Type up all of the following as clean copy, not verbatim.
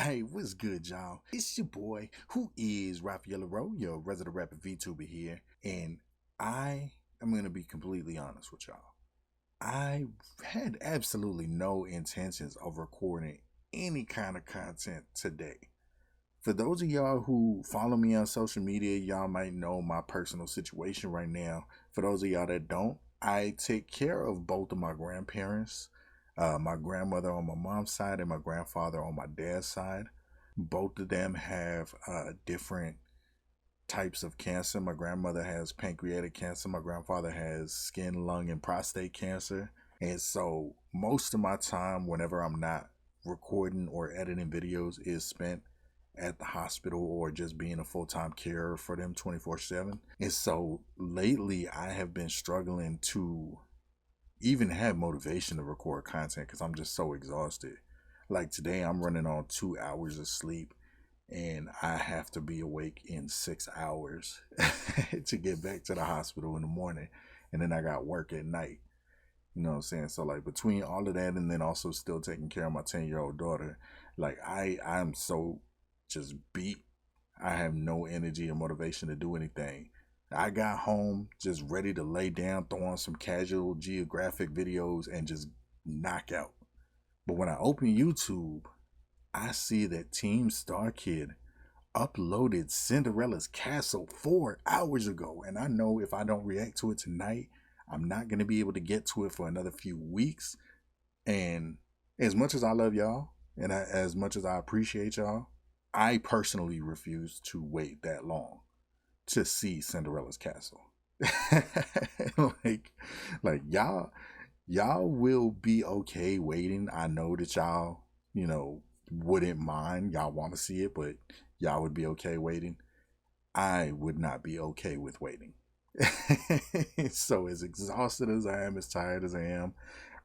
Hey, what's good, y'all? It's your boy, Who Is Raphael Leraux, your resident rapper VTuber here, and I am going to be completely honest with y'all. I had absolutely no intentions of recording any kind of content today. For those of y'all who follow me on social media, y'all might know my personal situation right now. For those of y'all that don't, I take care of both of my grandparents. My grandmother on my mom's side and my grandfather on my dad's side. Both of them have different types of cancer. My grandmother has pancreatic cancer. My grandfather has skin, lung, and prostate cancer. And so most of my time, whenever I'm not recording or editing videos, is spent at the hospital or just being a full-time carer for them 24/7. And so lately I have been struggling to even have motivation to record content because I'm just so exhausted. Like today I'm running on 2 hours of sleep and I have to be awake in 6 hours to get back to the hospital in the morning, and then I got work at night. You know what I'm saying? So like between all of that and then also still taking care of my 10-year-old daughter, like I'm so just beat. I have no energy or motivation to do anything. I got home just ready to lay down, throw on some casual geographic videos and just knock out. But when I open YouTube, I see that Team Starkid uploaded Cinderella's Castle 4 hours ago. And I know if I don't react to it tonight, I'm not going to be able to get to it for another few weeks. And as much as I love y'all and as much as I appreciate y'all, I personally refuse to wait that long to see Cinderella's Castle. like y'all will be okay waiting. I know that y'all, wouldn't mind. Y'all want to see it, but y'all would be okay waiting. I would not be okay with waiting. So as exhausted as I am, as tired as I am,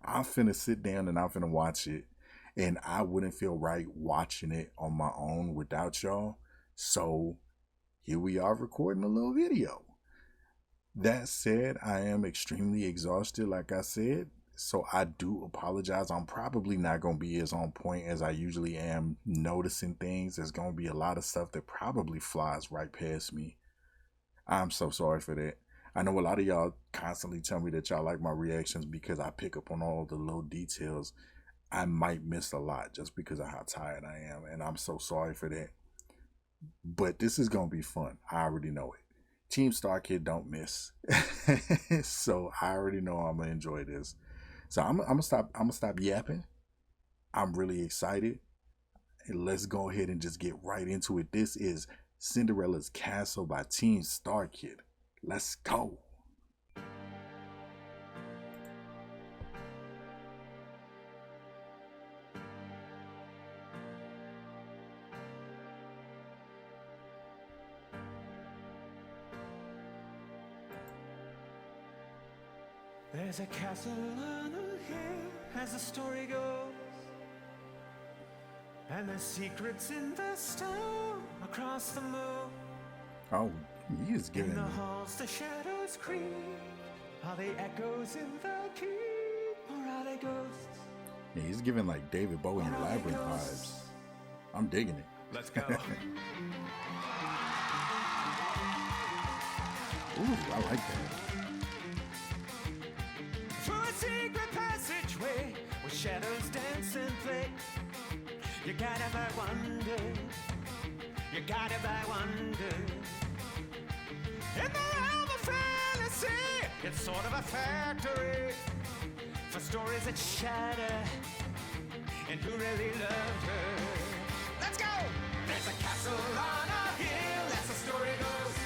I'm finna sit down and I'm finna watch it. And I wouldn't feel right watching it on my own without y'all. So here we are recording a little video. That said, I am extremely exhausted, like I said. So I do apologize. I'm probably not going to be as on point as I usually am noticing things. There's going to be a lot of stuff that probably flies right past me. I'm so sorry for that. I know a lot of y'all constantly tell me that y'all like my reactions because I pick up on all the little details. I might miss a lot just because of how tired I am, and I'm so sorry for that. But this is going to be fun. I already know it. Team Starkid don't miss. So I already know I'm going to enjoy this. So I'm gonna stop yapping. I'm really excited. And let's go ahead and just get right into it. This is Cinderella's Castle by Team Starkid. Let's go. There's a castle on a hill, as the story goes, and there's secrets in the stone across the moon. Oh, he is giving. In the halls, the shadows creep. Are they echoes in the keep, or are they ghosts? Yeah, he's giving like David Bowie and Labyrinth vibes. I'm digging it. Let's go. Ooh, I like that. Secret passageway where shadows dance and play. You gotta buy wonder. You gotta buy wonder. In the realm of fantasy, it's sort of a factory for stories that shatter and who really loved her. Let's go! There's a castle on a hill, as the story goes,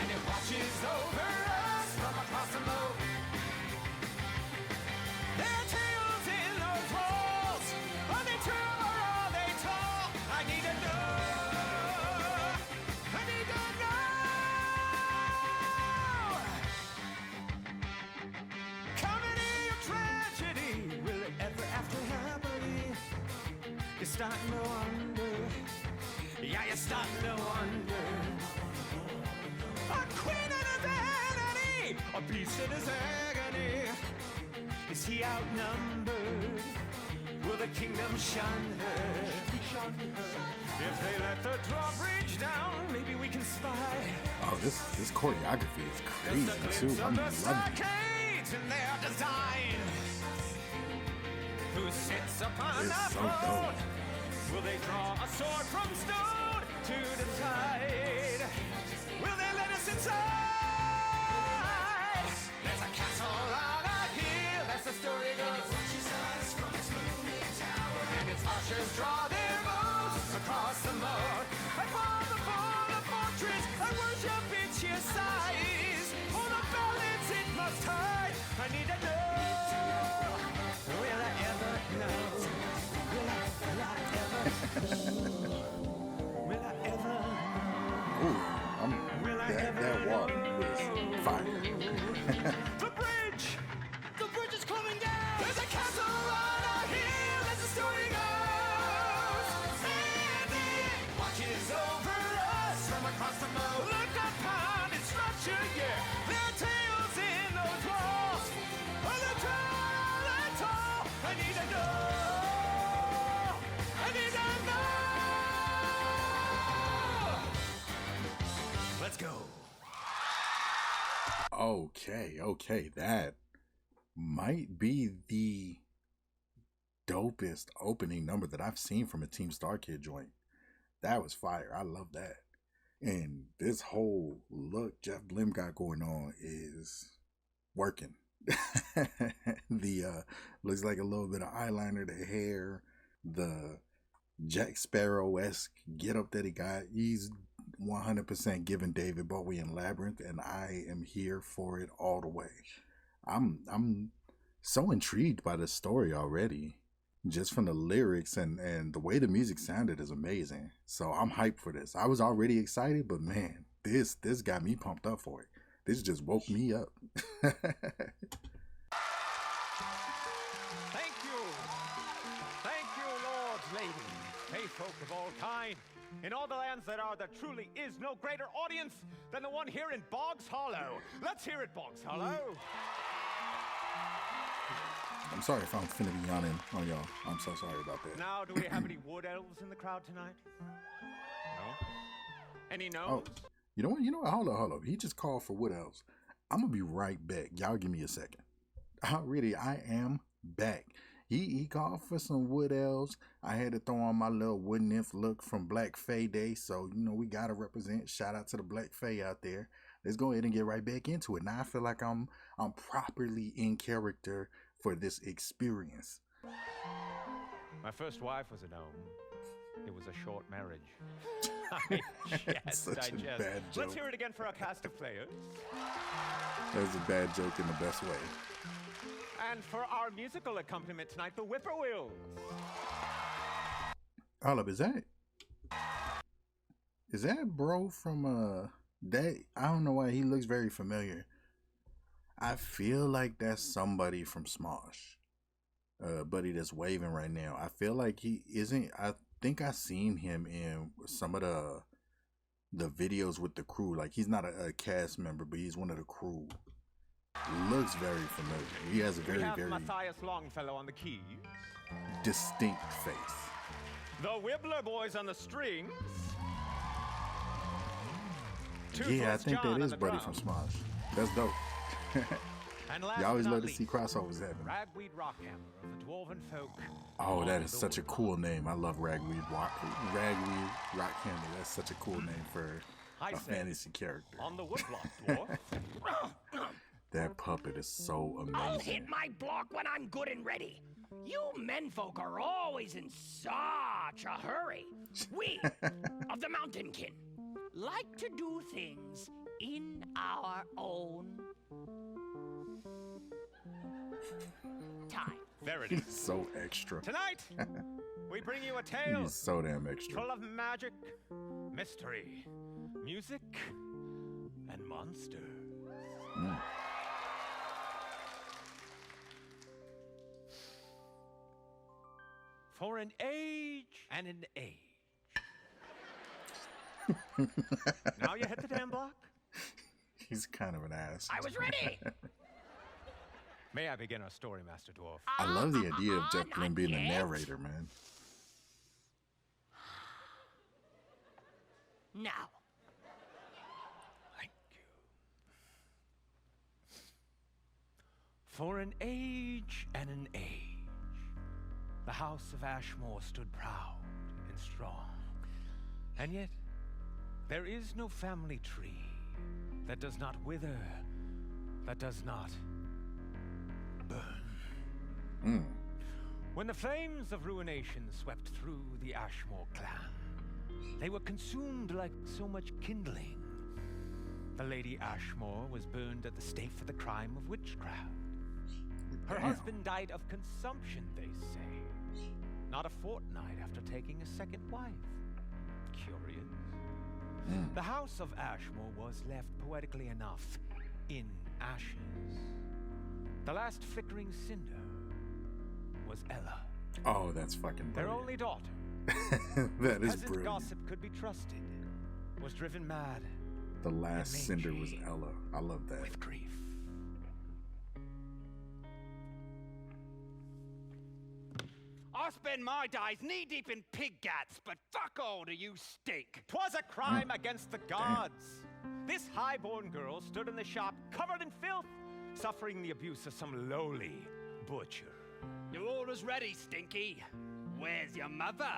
and it watches over us from across the moat. There are tales in those walls. Are they true or are they tall? I need to know. I need to know. Comedy or tragedy? Will it ever after happily? You're starting to wonder. Yeah, you're starting to wonder. A queen in his vanity, a beast in his agony. Is he outnumbered? will the kingdom shun her? If they let the drawbridge down, maybe we can spy. Oh, this choreography is crazy too. I'm loving it. Starkid in their design. Who sits upon It's a so throne? dope. Will they draw a sword from stone to decide? Will they let us inside? There's a castle on a hill, as the story goes. And its archers draw their bows across the moat. And for the fortress, I worship its sheer size. For the balance it must hide. I need to know. Will I ever know? Will I ever know? Will I ever know? Ooh, that walk was fire. The bridge! The bridge is coming down! There's a castle on a hill as the story goes. And it watches over us from across the moat. Look upon its structure, yeah. There are tales in those walls. Oh, they're tall, they're tall. I need to know. I need to know. Let's go. Okay, that might be the dopest opening number that I've seen from a Team Starkid joint. That was fire. I love that. And this whole look Jeff Blim got going on is working. The looks like a little bit of eyeliner, the hair, the Jack Sparrow-esque get up that he got. He's 100% giving David Bowie in Labyrinth, and I am here for it all the way. I'm so intrigued by the story already, just from the lyrics and the way the music sounded is amazing. So I'm hyped for this. I was already excited, but man, this got me pumped up for it. This just woke me up. Thank you. Thank you, lords, ladies, hey folk of all kind. In all the lands there truly is no greater audience than the one here in Boggs Hollow. Let's hear it, Boggs Hollow. I'm sorry if I'm finna be yawning on y'all. I'm so sorry about that. Now, do we have any wood elves in the crowd tonight? No? Any no's? Oh, you know what? Hold up. He just called for wood elves. I'm gonna be right back. Y'all give me a second. I am back. He called for some wood elves. I had to throw on my little wood nymph look from Black Fae Day. So, we got to represent. Shout out to the Black Fae out there. Let's go ahead and get right back into it. Now I feel like I'm properly in character for this experience. My first wife was a gnome. It was a short marriage. Such a bad joke. Let's hear it again for our cast of players. That was a bad joke in the best way. And for our musical accompaniment tonight, the Whippoorwills. Hold up, is that bro from that? I don't know why he looks very familiar. I feel like that's somebody from Smosh. Buddy that's waving right now. I feel like he isn't. I think I seen him in some of the videos with the crew. Like he's not a cast member, but he's one of the crew. Looks very familiar. He has a very Matthias Longfellow on the keys. distinct face. The Wibbler boys on the strings. Yeah, I think that is Buddy from Smosh. That's dope. You always love to see crossovers happen. Ragweed Rockhammer of the Dwarven folk. Oh, that is such a cool name. I love Ragweed Rockhammer. That's such a cool name for a fantasy character. On the woodblock, dwarf. That puppet is so amazing. I'll hit my block when I'm good and ready. You menfolk are always in such a hurry. We, of the Mountain Kin, like to do things in our own time. There it is. He's so extra. Tonight, we bring you a tale He's so damn extra. full of magic, mystery, music, and monsters. Mm. For an age and an age. Now you hit the damn block? He's kind of an ass. I was ready. May I begin our story, Master Dwarf? I love the idea of Jeff Flynn not being the yet. narrator, man. Now. Thank you. For an age and an age, the House of Ashmore stood proud and strong. And yet, there is no family tree that does not wither, that does not burn. When the flames of ruination swept through the Ashmore clan, they were consumed like so much kindling. The Lady Ashmore was burned at the stake for the crime of witchcraft. Her husband died of consumption, they say, not a fortnight after taking a second wife. Curious. The House of Ashmore was left, poetically enough, in ashes. The last flickering cinder was Ella, Oh, that's fucking their brilliant. only daughter. That is Peasant brilliant. gossip could be trusted, was driven mad The last and cinder was mangy Ella. I love that. with grief. I spend my days knee-deep in pig guts, but fuck all do you stink. 'Twas a crime against the gods. This highborn girl stood in the shop covered in filth, suffering the abuse of some lowly butcher. Your order's ready, Stinky. Where's your mother?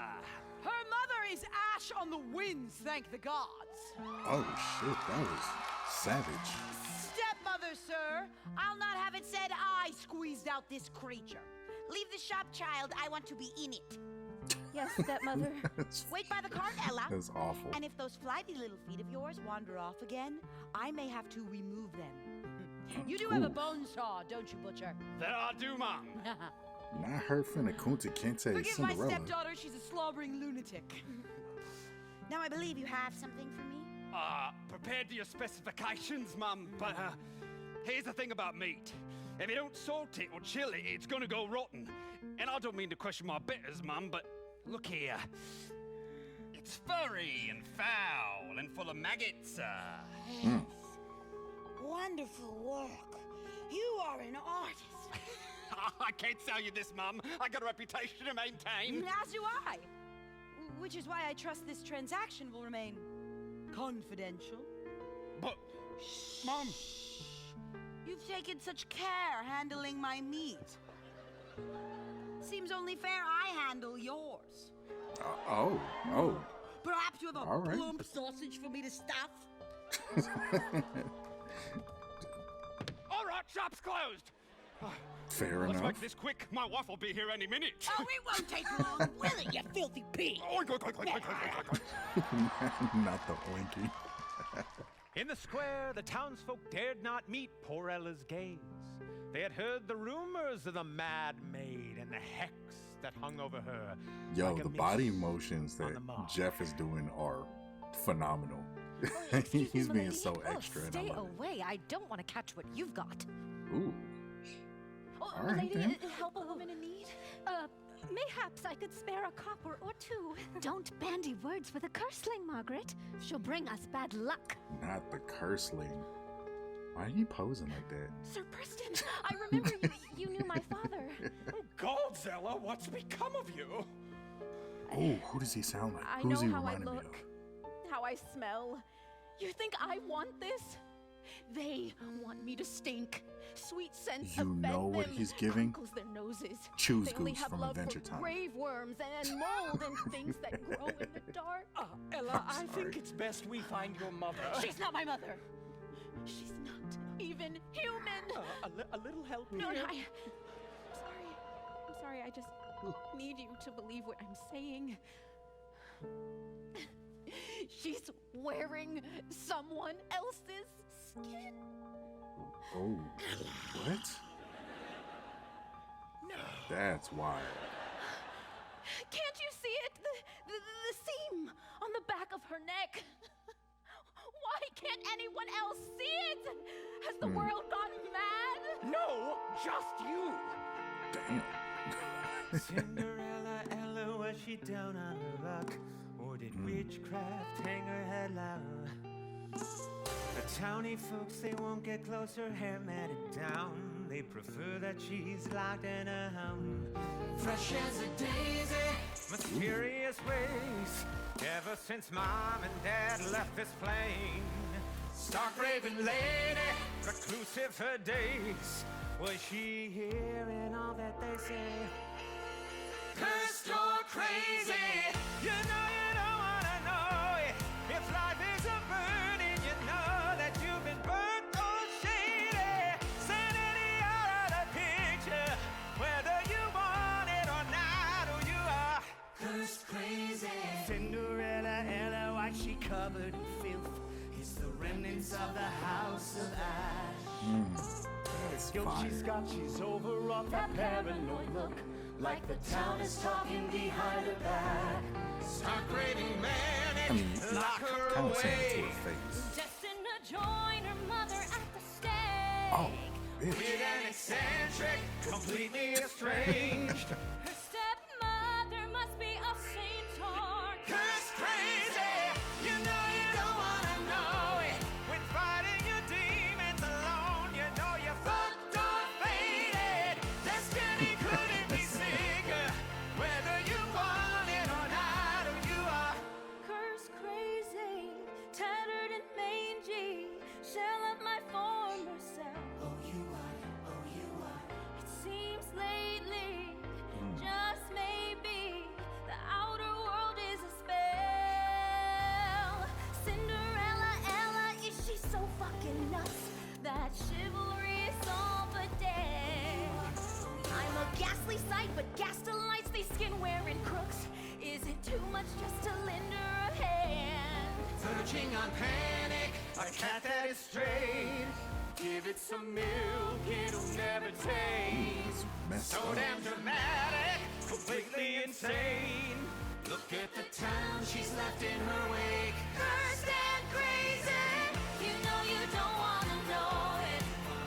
Her mother is ash on the winds, thank the gods. Oh shit, that was savage. Stepmother, sir. I'll not have it said I squeezed out this creature. Leave the shop, child. I want to be in it. Yes, stepmother. Wait by the cart, Ella. That's awful. And if those flighty little feet of yours wander off again, I may have to remove them. You do have a bone saw, don't you, Butcher? That I do, Mum. Not her finna Kunta Kinte Forgive my Cinderella. stepdaughter, she's a slobbering lunatic. Now I believe you have something for me. Prepared to your specifications, Mum, but here's the thing about meat. If you don't salt it or chill it, it's gonna go rotten. And I don't mean to question my bitters, Mum, but look here. It's furry and foul and full of maggots. Wonderful work. You are an artist. I can't sell you this, Mum. I got a reputation to maintain. As do I. Which is why I trust this transaction will remain confidential. But, Mum, You've taken such care handling my meat. Seems only fair I handle yours. Oh. Perhaps you have a All right. plump sausage for me to stuff? all right, shop's closed. Fair Let's enough. make this quick. My wife will be here any minute. Oh, it won't take long, will it, you filthy pig? Oink, oink, oink, oink, oink, oink, oink. Not the oinky. In the square, the townsfolk dared not meet poor Ella's gaze. They had heard the rumors of the mad maid and the hex that hung over her. Yo, like a the mist body motions on that the mark. Jeff is doing are phenomenal. Excuse me, He's being milady. so extra, and I Stay love away. I don't want to catch what you've got. it. Ooh. Oh, All right, lady, then. help a woman in need? Mayhaps I could spare a copper or two. Don't bandy words with a curseling, Margaret. She'll bring us bad luck. Not the curseling. Why are you posing like that? Sir Preston, I remember you knew my father. Oh, God, Zella, what's become of you? Oh, who does he sound like? I Who's know he how I reminding me look, how I smell. You think I want this? They want me to stink. Sweet scents You offend know what them. he's giving? Crinkles their noses. Choose They only Goose have from love Adventure for Time. grave worms and mold and things that grow in the dark. Ella, I sorry. think it's best we find your mother. She's not my mother. She's not even human. A little help No, here? I'm sorry. I just need you to believe what I'm saying. She's wearing someone else's skin. Oh, what? That's wild. Can't you see it? The seam on the back of her neck. Why can't anyone else see it? Has the world gone mad? No, just you. Damn. Cinderella, Ella, was she down on her luck? Or did witchcraft hang her head low? The towny folks, they won't get closer, hair matted down. they prefer that she's locked in a home. Fresh as a daisy, mysterious ways, ever since Mom and Dad left this plane. Stark raving lady, reclusive her days. Was she hearing all that they say? Cursed or crazy, you know you don't wanna know it. If life is a burden, you know that you've been burnt or shady. Sanity out of the picture, whether you want it or not, or you are cursed crazy. Cinderella, Ella, why she covered in filth? It's the remnants of the house of ash. The guilt she's got, she's overwrought, that paranoid look, like the town is talking behind her back. Start raving manic, lock her away. Destined to join her mother at the stake. Oh, bitch. With an eccentric, completely estranged. Her stepmother must be a saint or Cursed crazy, you know you don't wanna know it. When fighting your demons alone, you know you're fucked or faded. Destiny couldn't be sicker, whether you want it or not, or you are curse crazy, tattered and mangy, shell of my former self. Oh, you are, oh, you are. It seems lately, just maybe, the outer world is a spell. Cinderella, Ella, is she so fucking nuts that chivalry is all but dead? I'm a ghastly sight, but gas delights these skin-wearing crooks. Is it too much just to lend her a hand? Verging on panic, a cat that is strayed. Give it some milk, it'll never taste. So damn dramatic, completely insane. Look at the town she's left in her wake. Cursed and crazy, you know you don't wanna know it.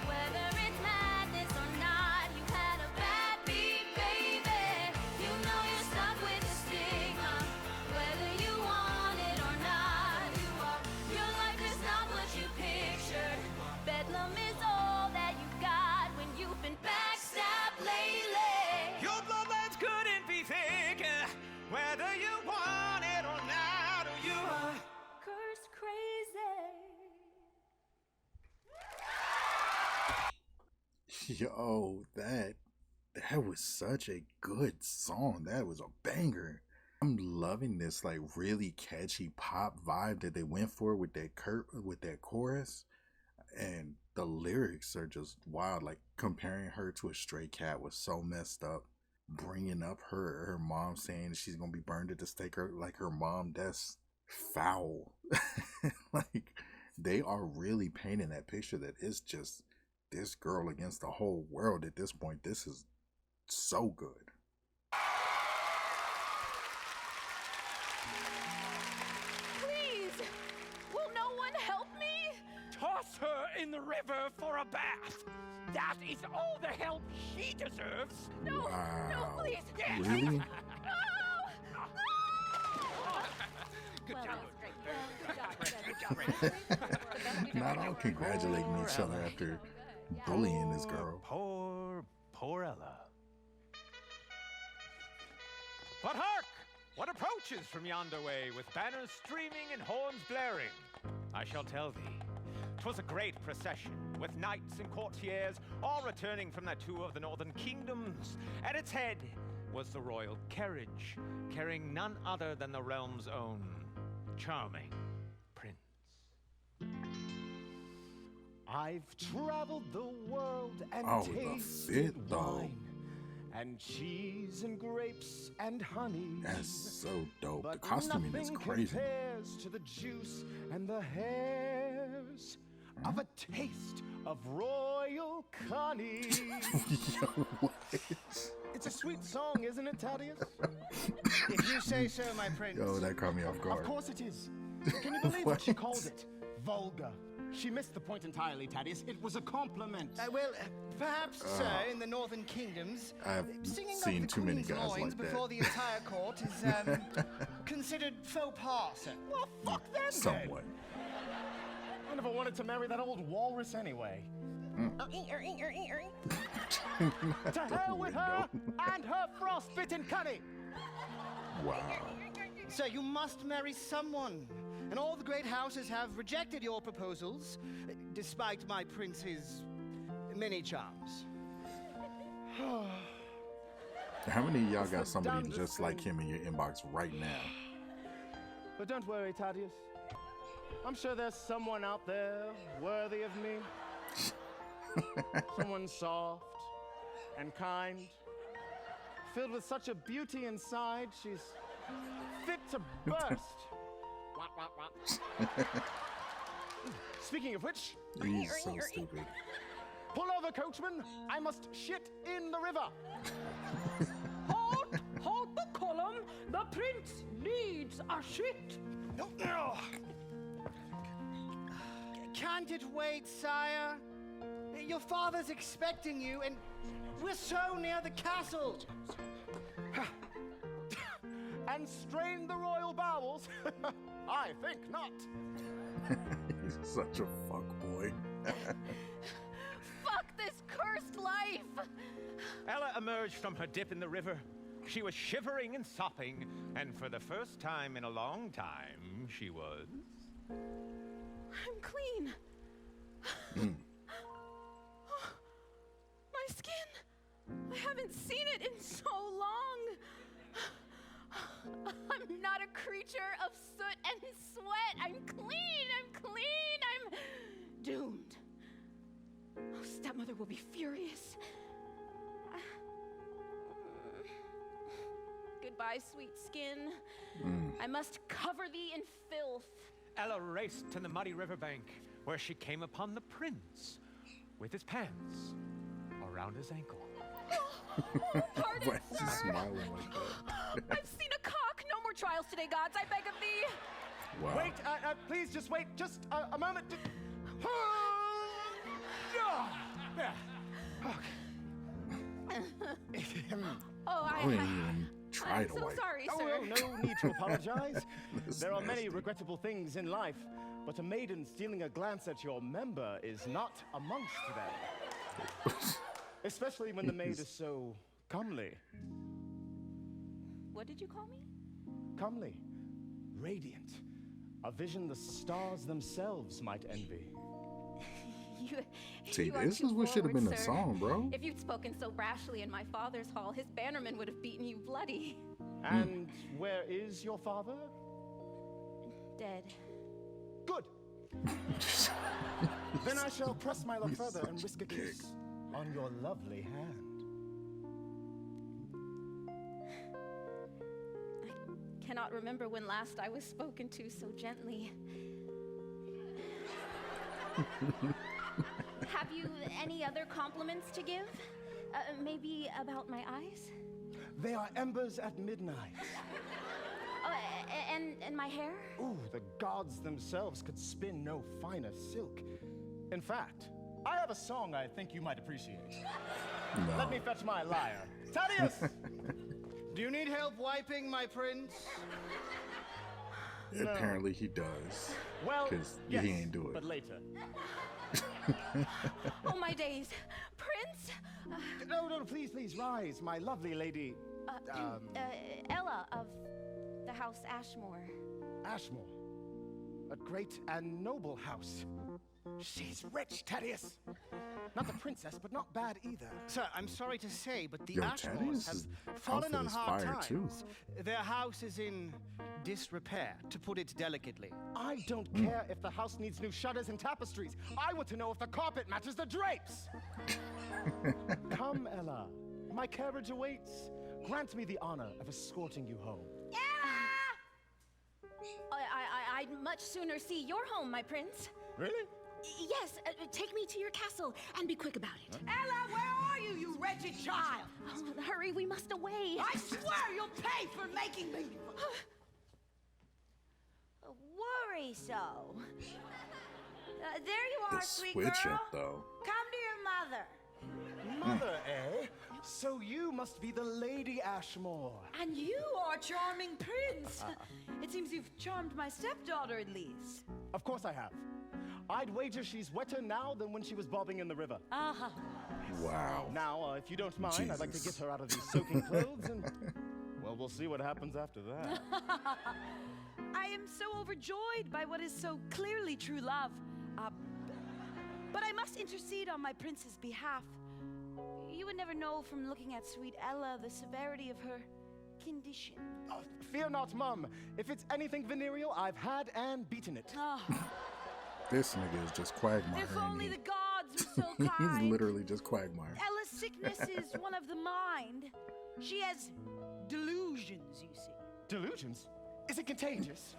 Whether it's madness or not, you had a bad beat, baby. You know you're stuck with the stigma. Whether you want it or not, you are. Your life is not what you pictured. Bedlam is all that you got when you've been backstabbed lately. Your bloodlines couldn't be thicker, whether you want it or not, or you are. Cursed crazy. Yo, that was such a good song. That was a banger. I'm loving this like really catchy pop vibe that they went for with that chorus, and the lyrics are just wild. Like comparing her to a stray cat was so messed up. Bringing up her mom saying she's gonna be burned at the stake, like her mom, that's foul. Like they are really painting that picture that it's just this girl against the whole world at this point. This is so good. Please, will no one help me? Toss her in the river for a bath. That is all the help she deserves. No, no, Wow. please. Really? No! No! Good Well, job. that was great. Good job. Not all congratulating each other after bullying this girl. Poor Ella. But hark! What approaches from yonder way, with banners streaming and horns blaring? I shall tell thee. 'Twas a great procession, with knights and courtiers, all returning from their tour of the northern kingdoms. At its head was the royal carriage, carrying none other than the realm's own charming prince. I've traveled the world and Oh, the tasted fit, though. wine, and cheese and grapes and honey. That's so dope. The But costuming is nothing crazy. compares to the juice and the hairs of a taste of royal Connie. Yo, what? It's a sweet song, isn't it, Thaddeus? If you say so, my prince. Yo, that caught me off guard. Of course it is. Can you believe what she called it? Vulgar. She missed the point entirely, Thaddeus. It was a compliment. Well, perhaps, sir, in the northern kingdoms, I've singing seen of the too many Queen's guys loins like before that. the entire court is considered faux pas, sir. Well, fuck them then. Somewhat. I never wanted to marry that old walrus anyway. To hell with her and her frostbitten cunning! Wow. So you must marry someone. And all the great houses have rejected your proposals, despite my prince's many charms. How many of y'all got the somebody dumbest just like thing. him in your inbox right now? But don't worry, Thaddeus. I'm sure there's someone out there worthy of me. Someone soft and kind, filled with such a beauty inside, she's fit to burst. Wop, wop, wop. Speaking of which, He's so stupid. pull over, coachman. I must shit in the river. Hold the column. The prince needs a shit. Can't it wait, sire? Your father's expecting you, and we're so near the castle. And strain the royal bowels? I think not. He's such a fuckboy. Fuck this cursed life! Ella emerged from her dip in the river. She was shivering and sopping, and for the first time in a long time, she was... I'm clean. My skin. I haven't seen it in so long. I'm not a creature of soot and sweat. I'm clean. I'm clean. I'm doomed. Oh, Stepmother will be furious. Goodbye, sweet skin. I must cover thee in filth. Ella raced to the muddy riverbank, where she came upon the prince with his pants around his ankle. Pardon, Why is he sir. smiling like that? I've seen a cock. No more trials today, gods. I beg of thee. Wow. Wait, please just wait just a moment. Oh, I didn't even try I'm to so wipe. sorry, Oh, sir. no need to apologize. That's There are many nasty. regrettable things in life, but a maiden stealing a glance at your member is not amongst them. Especially when the maid is so comely. What did you call me? Comely. Radiant. A vision the stars themselves might envy. See, you are this too is what should have forward, been a sir. song, bro. If you'd spoken so rashly in my father's hall, his bannermen would have beaten you bloody. And where is your father? Dead. Good. Then I shall press my luck He's further and such risk a a dick. kiss on your lovely hand. I cannot remember when last I was spoken to so gently. Have you any other compliments to give? Maybe about my eyes? They are embers at midnight. Oh, and my hair? Ooh, the gods themselves could spin no finer silk. In fact, I have a song I think you might appreciate. No. Let me fetch my lyre. Thaddeus! Do you need help wiping, my prince? Apparently he does. Well, 'Cause yes, he ain't do it. but later. Oh, my days. Prince? No, please, rise, my lovely lady. Ella of the House Ashmore. Ashmore. A great and noble house. She's rich, Thaddeus. Not the princess, but not bad either. Sir, I'm sorry to say, but the Yo, Ashmores Thaddeus' have fallen outfit on is hard fire, times. too. Their house is in disrepair, to put it delicately. I don't care if the house needs new shutters and tapestries. I want to know if the carpet matches the drapes. Come, Ella. My carriage awaits. Grant me the honor of escorting you home. I'd much sooner see your home, my prince. Really? Yes, take me to your castle and be quick about it. Ella, where are you, you wretched child? Oh, hurry, we must away. I swear you'll pay for making me. Worry so. There you are, The sweet switch girl. up, though. Come to your mother. Mother, eh? So you must be the Lady Ashmore. And you are a charming prince. It seems you've charmed my stepdaughter, at least. Of course I have. I'd wager she's wetter now than when she was bobbing in the river. Uh-huh. Wow. Now, if you don't mind, I'd like to get her out of these soaking clothes and, well, we'll see what happens after that. I am so overjoyed by what is so clearly true love. But I must intercede on my prince's behalf. You would never know from looking at sweet Ella the severity of her condition. Oh, fear not, Mum. If it's anything venereal, I've had and beaten it. Oh, This nigga is just Quagmire. if ain't only he? the gods were so kind. He's literally just Quagmire. Ella's sickness is one of the mind. She has delusions, you see. Delusions? Is it contagious?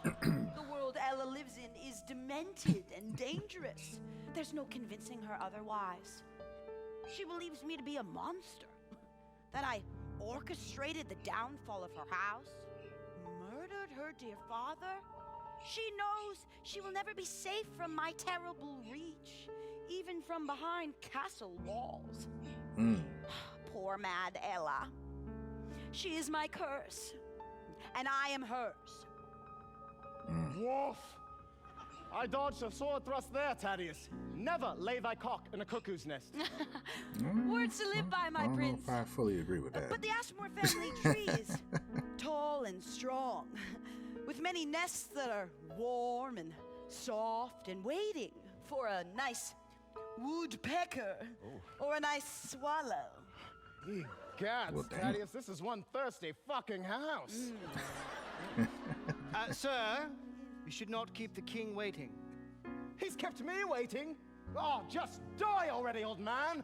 The world Ella lives in is demented and dangerous. There's no convincing her otherwise. She believes me to be a monster. That I orchestrated the downfall of her house, murdered her dear father. She knows she will never be safe from my terrible reach, even from behind castle walls. Poor mad Ella. She is my curse, and I am hers. Wolf! I dodged a sword thrust there, Thaddeus. Never lay thy cock in a cuckoo's nest. Words to live by, my I don't prince. know if I fully agree with that. But the Ashmore family tree is tall and strong, with many nests that are warm and soft and waiting for a nice woodpecker or a nice swallow. Gads, Well, damn. Thaddeus, this is one thirsty fucking house. Sir, you should not keep the king waiting. He's kept me waiting. Oh, just die already, old man.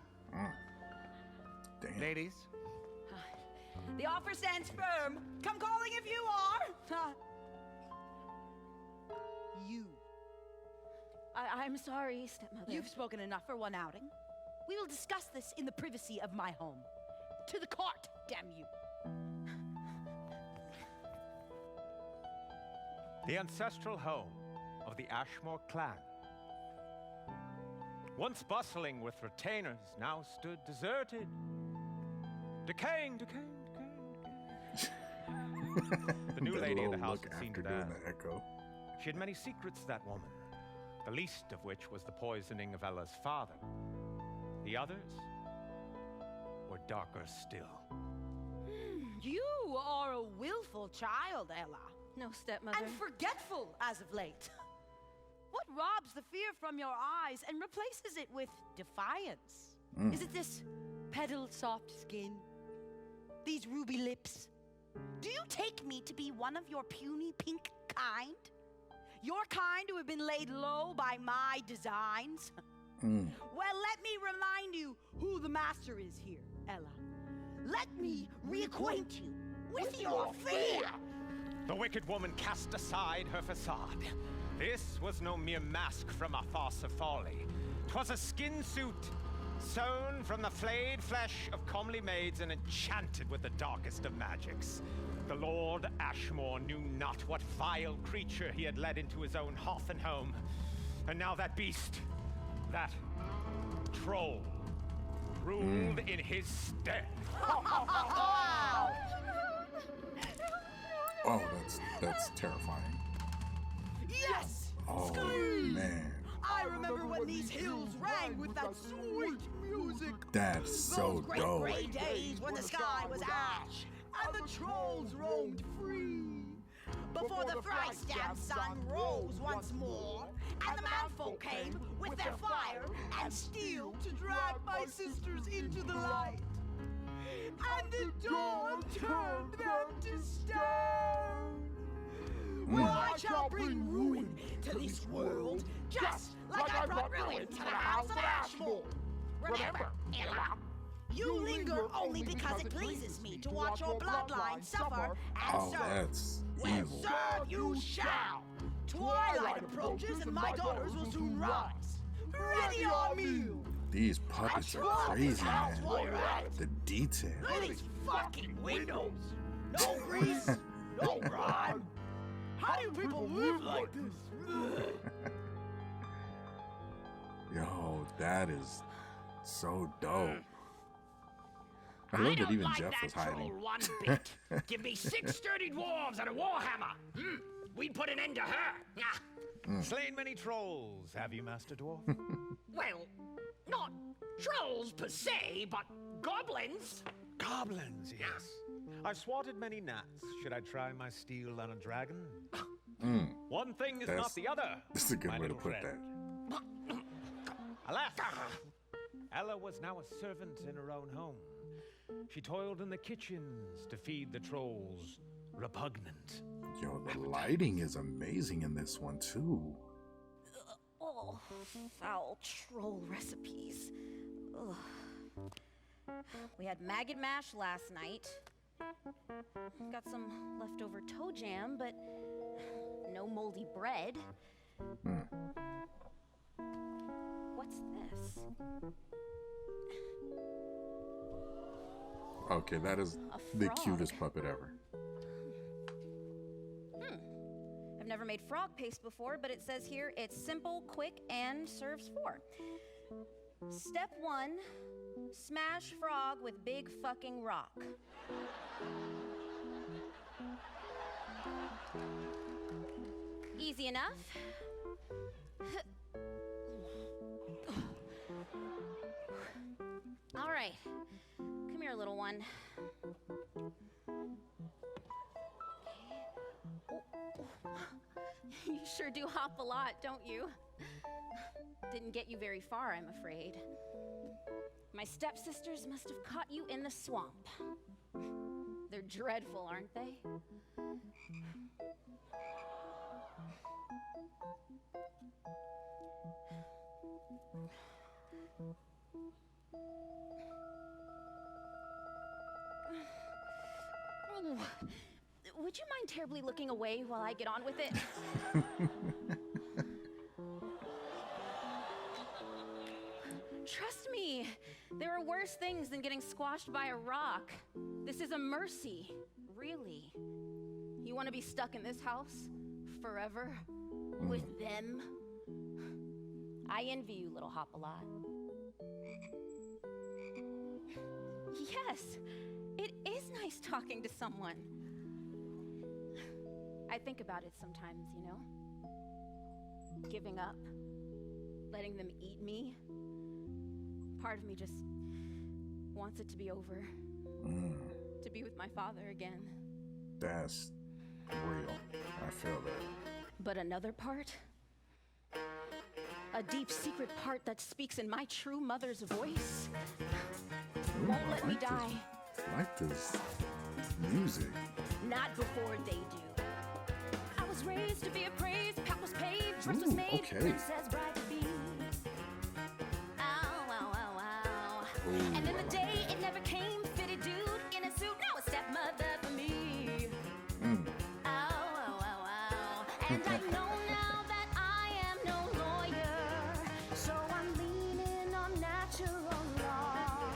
Damn. Ladies, The offer stands firm. Come calling if you are. You. I'm sorry, stepmother. You've spoken enough for one outing. We will discuss this in the privacy of my home. To the court, damn you. The ancestral home of the Ashmore clan. Once bustling with retainers, now stood deserted. Decaying. The new That lady of the little house look had seen after to doing that. the echo. She had many secrets, that woman, the least of which was the poisoning of Ella's father. The others were darker still. You are a willful child, Ella. No, stepmother. And forgetful as of late. What robs the fear from your eyes and replaces it with defiance? Is it this petal soft skin? These ruby lips? Do you take me to be one of your puny pink kind? Your kind who have been laid low by my designs? Well, let me remind you who the master is here, Ella. Let me reacquaint you with your fear. The wicked woman cast aside her facade. This was no mere mask from a farce of folly. 'Twas a skin suit, sewn from the flayed flesh of comely maids and enchanted with the darkest of magics. The Lord Ashmore knew not what vile creature he had led into his own hearth and home. And now that beast, that troll, ruled in his stead. Oh, that's terrifying. Yes! Oh, Scream! man. I remember when these hills rang with that sweet music. That's so Those great dope. gray days when the sky was ash and the trolls roamed free. Before the fry-stabbed sun rose once more, and the manfolk came with their fire and steel to drag my sisters into the light. And the dawn turned them to stone. Well, I shall bring ruin to this world, just like I brought ruin to the house of Ashmore. Remember, Ella, you linger only because it pleases me to watch your bloodline suffer, and Oh, so, that's well, evil. serve you shall. Twilight approaches, and my daughters will soon rise. Ready your meal. These puppets are crazy, man. The detail. Look at these fucking windows. No grease, no grime. How do people live like this? Yo, that is so dope. I love that don't even like Jeff that was hiding. troll one bit. Give me 6 sturdy dwarves and a warhammer. we'd put an end to her. Slain many trolls, have you, Master Dwarf? Well, not trolls per se, but goblins. Goblins, yes. I've swatted many gnats. Should I try my steel on a dragon? One thing is not the other. That's a good my way to little put friend. that. Alas, Ella was now a servant in her own home. She toiled in the kitchens to feed the trolls repugnant. Yo, the lighting is amazing in this one too. Oh, foul troll recipes. Ugh. We had maggot mash last night. Got some leftover toe jam, but no moldy bread. What's this? Okay, that is the cutest puppet ever. I've never made frog paste before, but it says here it's simple, quick, and serves 4. Step 1, smash frog with big fucking rock. Easy enough. All right, come here, little one. You sure do hop a lot, don't you? Didn't get you very far, I'm afraid. My stepsisters must have caught you in the swamp. They're dreadful, aren't they? Would you mind terribly looking away while I get on with it? Trust me, there are worse things than getting squashed by a rock. This is a mercy, really. You want to be stuck in this house forever with them? I envy you, little Hop-a-Lot. Yes, it is nice talking to someone. I think about it sometimes, you know? Giving up, letting them eat me. Part of me just wants it to be over. To be with my father again. That's real. I feel that. But another part? A deep secret part that speaks in my true mother's voice won't let me die. I like this music. Not before they do. I was raised to be appraised, path was paved, trust was made, princess bride to be. Ow, ow, ow, ow. And then the day it never came, fitted dude in a suit, now a stepmother for me. Ow, ow, ow, ow. And I know now that I am no lawyer, so I'm leaning on natural law.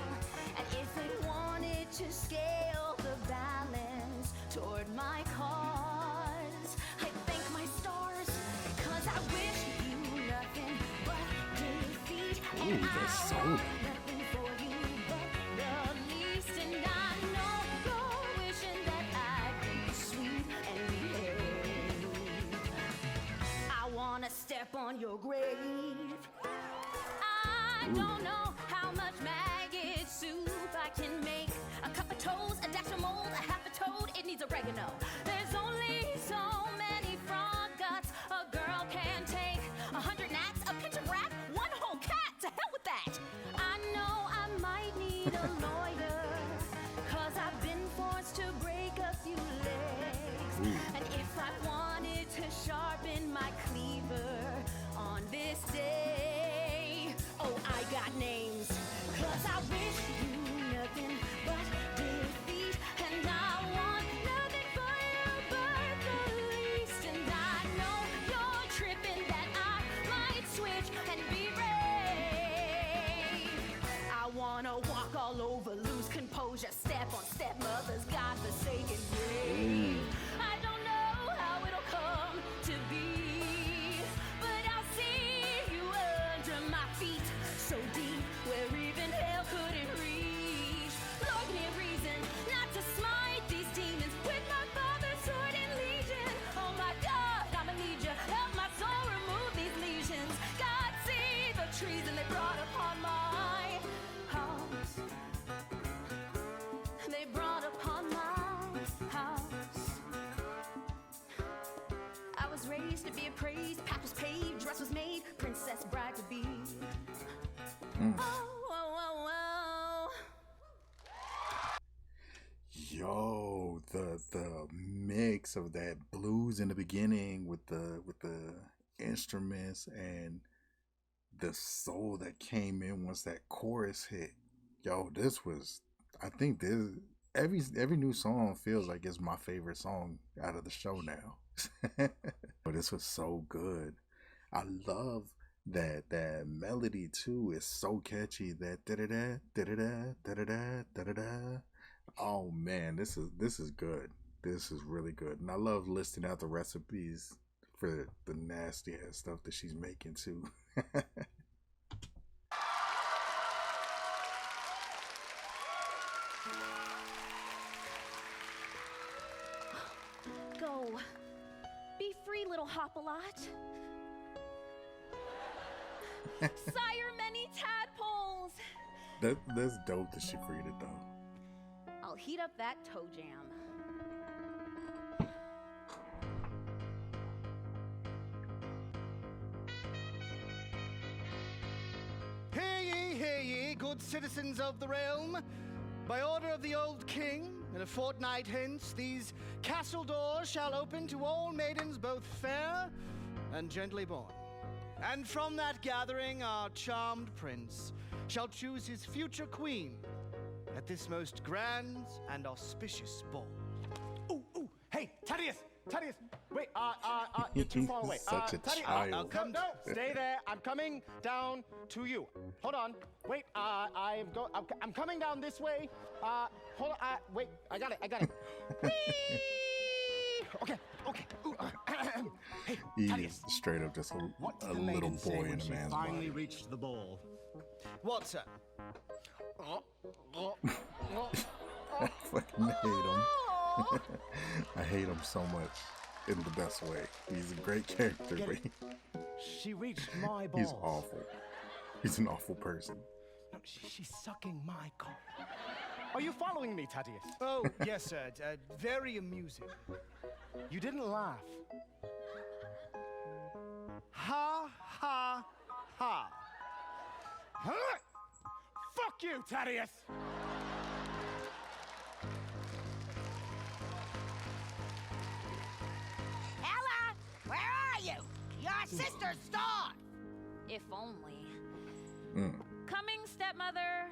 And if it wanted to scale the balance toward my cause, I thank my stars, 'cause I wish you nothing but defeat. And I want nothing for you but the least. And I know you're wishing that I'd be sweet and behave. I wanna step on your grave. I don't know how much maggot soup I can make. A cup of toes, a dash of mold, a half a toad, it needs oregano. There's only so many frog guts a girl can take. 100 gnats, a pinch of rat, one whole cat, to hell with that. I know I might need a lawyer, 'cause I've been forced to break a few legs. And if I wanted to sharpen my cleaver on this day, oh, I got names, 'cause I wish you nothing but defeat. And I want nothing for you but the least. And I know you're tripping that I might switch and be brave. I wanna walk all over was raised to be appraised, path was paved, dress was made, princess bride to be. Oh, oh, oh, oh. Yo, the mix of that blues in the beginning with the instruments and the soul that came in once that chorus hit. Yo, this was, I think this, every new song feels like it's my favorite song out of the show now. But this was so good. I love that melody too is so catchy. That da da da da da da da da da. Oh man, this is good. This is really good, and I love listing out the recipes for the nasty ass stuff that she's making too. Go. Be free, little hop-a-lot. Sire many tadpoles. That's dope that she freed it though. I'll heat up that toe jam. Hear ye, good citizens of the realm. By order of the old king, in a fortnight hence, these castle doors shall open to all maidens both fair and gently born. And from that gathering, our charmed prince shall choose his future queen at this most grand and auspicious ball. Ooh, hey, Thaddeus, wait, you're too far away. Such a Thaddeus, child. no, stay there. I'm coming down to you. Hold on, wait, I'm coming down this way. Hold on, wait, I got it. Whee! Okay. Ooh, hey, He's Thaddeus, straight up just what did a the little maiden say boy when in a she man's finally body. reached the ball? What, sir? I fucking hate him. I hate him so much in the best way. He's a great character, Get but it? She reached my balls. he's awful. He's an awful person. No, she's sucking my cock. Are you following me, Thaddeus? Oh, yes, sir. Very amusing. You didn't laugh. Ha, ha, ha. Huh? Fuck you, Thaddeus! Ella, where are you? Your sister's starved. If only. Mm. Coming, stepmother.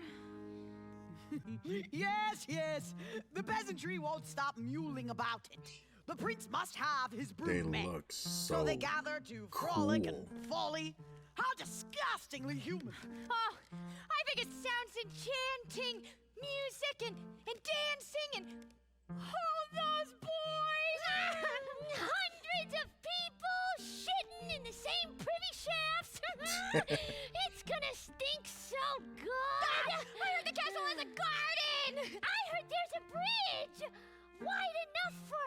Yes. The peasantry won't stop mewling about it. The prince must have his They broodmare. look So they gather to frolic cool. and folly. How disgustingly human. Oh, I think it sounds enchanting. Music and dancing and oh, those boys! Hundreds of people shitting in the same privy shafts. It's gonna stink so good. I heard the castle has a garden. I heard there's a bridge wide enough for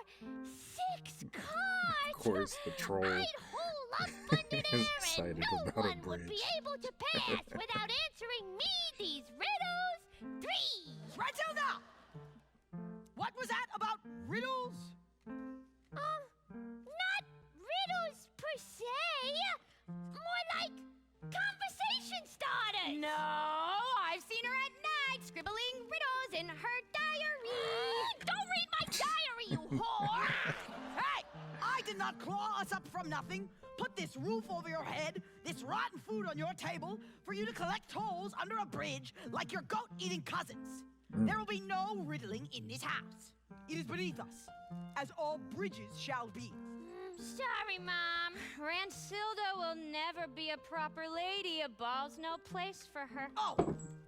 6 cars. Of course, the troll I'd hole up under there excited and no about a one would be bridge. able to pass without answering me these riddles 3. Matilda! What was that about riddles? Not riddles per se. More like conversation starters. No, I've seen her at night scribbling riddles in her diary. Don't read my diary, you whore! Hey! I did not claw us up from nothing, put this roof over your head, this rotten food on your table, for you to collect tolls under a bridge like your goat-eating cousins. There will be no riddling in this house. It is beneath us, as all bridges shall be. Sorry, Mom. Ransilda will never be a proper lady. A ball's no place for her. Oh,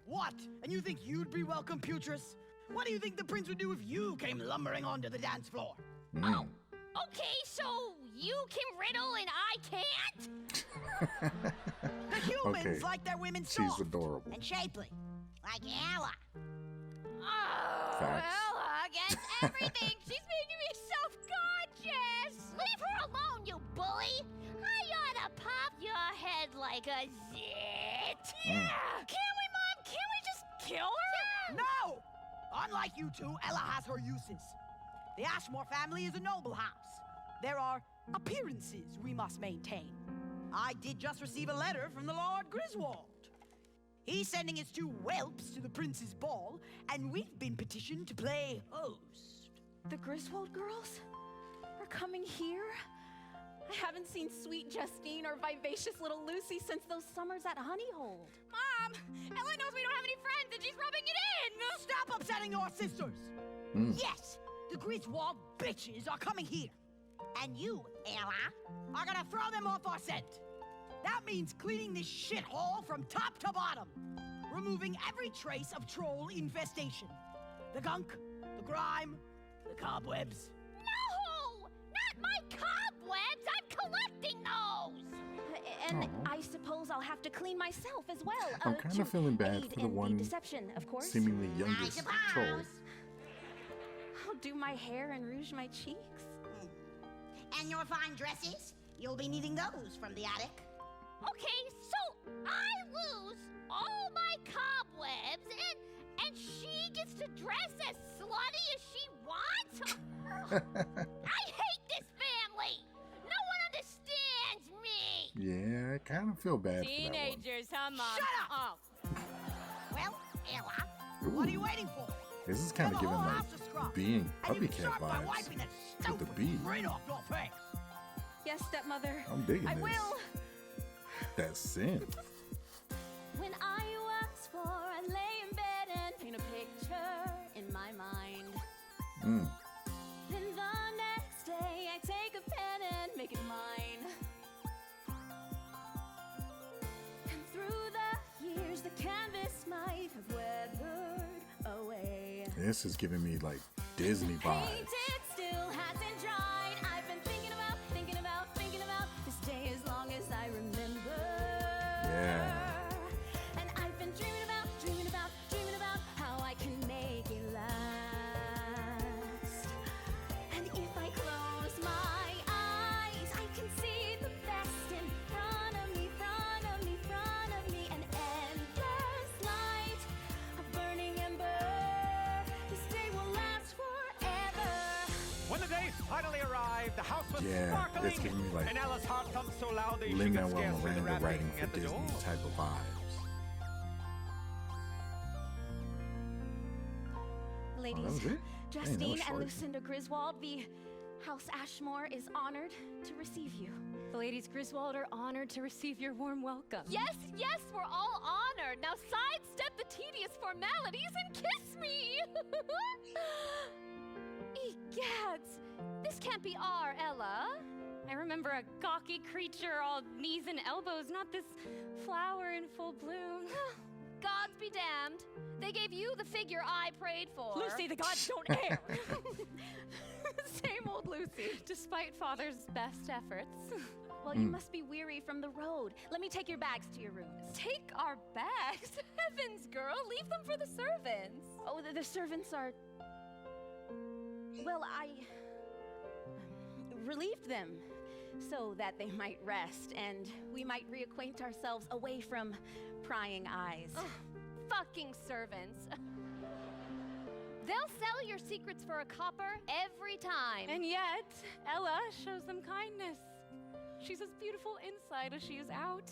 what? And you think you'd be welcome, Putris? What do you think the prince would do if you came lumbering onto the dance floor? Mm. Okay, so you can riddle and I can't? The humans Okay. like their women She's soft adorable. and shapely, like Ella. Oh, Facts. Ella gets everything. She's making me self-conscious. Leave her alone, you bully. I ought to pop your head like a zit. Yeah. Can we, Mom? Can we just kill her? No! Unlike you two, Ella has her uses. The Ashmore family is a noble house. There are appearances we must maintain. I did just receive a letter from the Lord Griswold. He's sending his 2 whelps to the prince's ball, and we've been petitioned to play host. The Griswold girls are coming here? I haven't seen sweet Justine or vivacious little Lucy since those summers at Honeyhold. Mom! Ella knows we don't have any friends and she's rubbing it in! Stop upsetting your sisters! Yes, the Griswold bitches are coming here. And you, Ella, are gonna throw them off our scent. That means cleaning this shithole from top to bottom. Removing every trace of troll infestation. The gunk, the grime, the cobwebs. No! Not my cobwebs! I'm collecting those! And I suppose I'll have to clean myself as well. I'm kind of feeling bad for the one deception, of course. seemingly youngest troll. I'll do my hair and rouge my cheeks. And your fine dresses? You'll be needing those from the attic. Okay, so I lose all my cobwebs and she gets to dress as slutty as she wants? I hate this family! No one understands me! Yeah, I kind of feel bad Teenagers, huh, Mom? Shut up! Oh. Well, Ella, for that one. what are you waiting for? This is kind of giving like being puppy cat vibes with the bee. Right off your face. Yes, stepmother. I'm digging I this. will. That synth. When I was 4, I'd lay in bed and paint a picture in my mind. Then the next day, I take a pen and make it mine. And through the years, the canvas might have weathered away. This is giving me like Disney vibes. Painted still hasn't dried. I've been thinking about this day as long as I remember. Yeah. And I've been dreaming about how I can make it last. And if I close my eyes, I can see the best in front of me, an endless light, a burning ember. This day will last forever. When the day finally arrived, the house was Yeah, sparkling, it's giving me like and Ella's heart thumped so loud that she could Lin-Manuel scarce hear the Miranda writing rapping for at the Disney door. type of vibes. Ladies, that was it? Dang, that Justine was and short. Lucinda Griswold, the House Ashmore is honored to receive you. The ladies Griswold are honored to receive your warm welcome. Yes, we're all honored. Now sidestep the tedious formalities and kiss me! Egads, this can't be our Ella. I remember a gawky creature all knees and elbows, not this flower in full bloom. Gods be damned. They gave you the figure I prayed for. Lucy, the gods don't err. Same old Lucy. Despite father's best efforts. Well, you must be weary from the road. Let me take your bags to your rooms. Take our bags? Heavens, girl, leave them for the servants. Oh, the servants are... Well, I relieved them so that they might rest and we might reacquaint ourselves away from prying eyes. Ugh, fucking servants. They'll sell your secrets for a copper every time. And yet, Ella shows them kindness. She's as beautiful inside as she is out.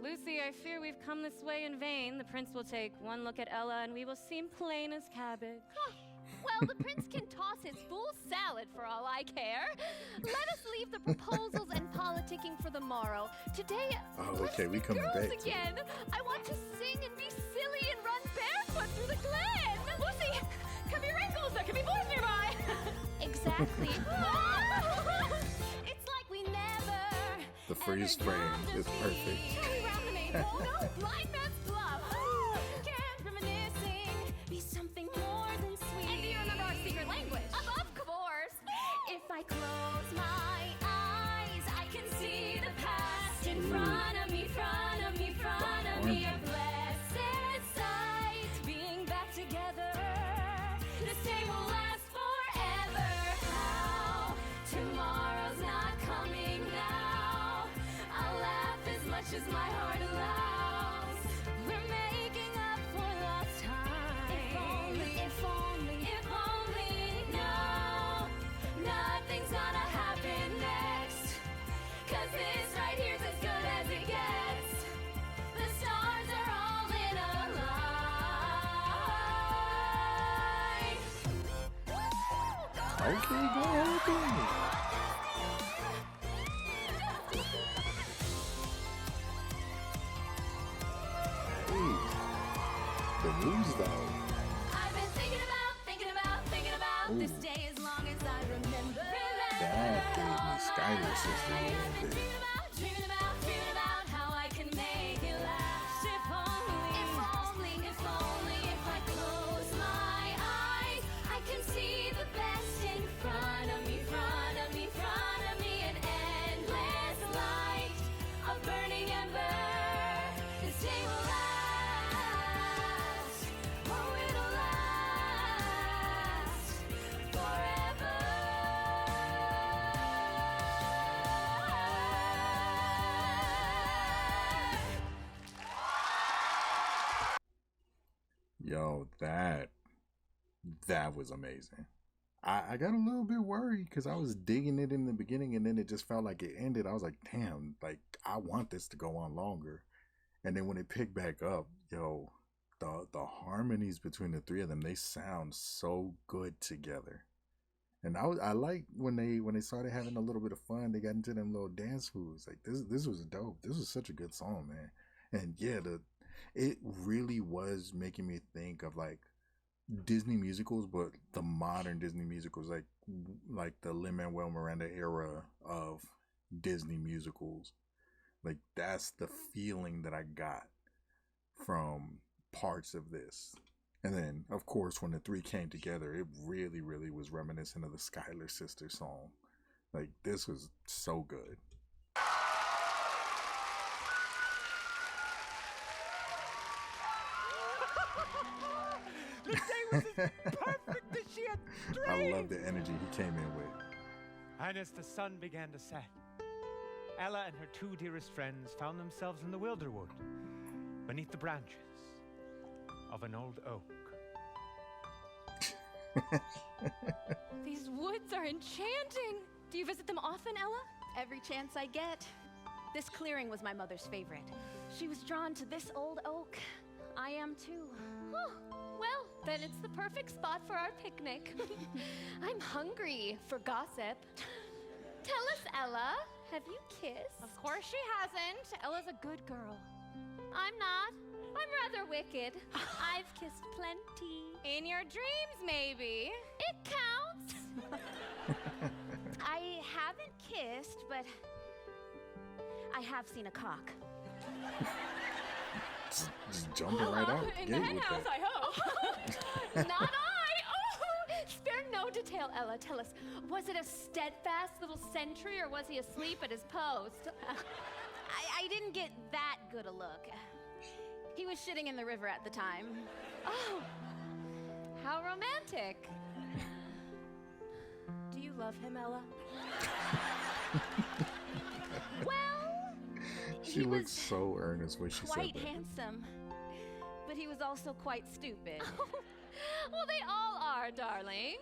Lucy, I fear we've come this way in vain. The prince will take one look at Ella and we will seem plain as cabbage. Well, the prince can toss his full salad for all I care. Let us leave the proposals and politicking for the morrow. Today, let us be coming girls back to again. I want to sing and be silly and run barefoot through the glen. Lucy, cover your ankles. There could be boys nearby. Exactly. It's like we never. The freeze frame is perfect. Turn around the maple. No, blind man's bluff. Can't reminiscing be something more than sweet. And do you remember our secret language? Of course. If I close my eyes, I can see the past in front of me, a blessed sight. Being back together, this day will last forever. How tomorrow's not coming now. I'll laugh as much as my heart allows. We're making up for lost time. If only, no, nothing's gonna happen. Okay, go ahead. Hey, the moves though. I've been thinking about Ooh. this day as long as I remember. That gave me Skylar Sister a little bit. Dreaming about how I can make it last. If only if I close my eyes, I can see the best in front of me, an endless light of burning ember. This day will last, oh, it'll last forever. Yo, that was amazing. I got a little bit worried because I was digging it in the beginning and then it just felt like it ended. I was like, damn, like I want this to go on longer. And then when it picked back up, yo, the harmonies between the three of them, they sound so good together. And I like when they started having a little bit of fun. They got into them little dance moves. Like this was dope. This was such a good song, man. And yeah, it really was making me think of like Disney musicals, but the modern Disney musicals, like the Lin-Manuel Miranda era of Disney musicals. Like that's the feeling that I got from parts of this. And then, of course, when the three came together, it really, really was reminiscent of the Skylar Sisters song. Like, this was so good. The day was as perfect as she had dreamed. I love the energy he came in with. And as the sun began to set, Ella and her two dearest friends found themselves in the Wilderwood, beneath the branches of an old oak. These woods are enchanting. Do you visit them often, Ella? Every chance I get. This clearing was my mother's favorite. She was drawn to this old oak. I am too. Oh, well, then it's the perfect spot for our picnic. I'm hungry for gossip. Tell us, Ella, have you kissed? Of course she hasn't. Ella's a good girl. I'm not. I'm rather wicked. I've kissed plenty. In your dreams, maybe. It counts. I haven't kissed, but I have seen a cock. Just jumping right out. In the hen house, I hope. Not I. Oh, spare no detail, Ella. Tell us, was it a steadfast little sentry, or was he asleep at his post? I didn't get that good a look. He was shitting in the river at the time. Oh, how romantic. Do you love him, Ella? Well, She looked so earnest when she said quite that. handsome, but he was also quite stupid. well, they all are, darling.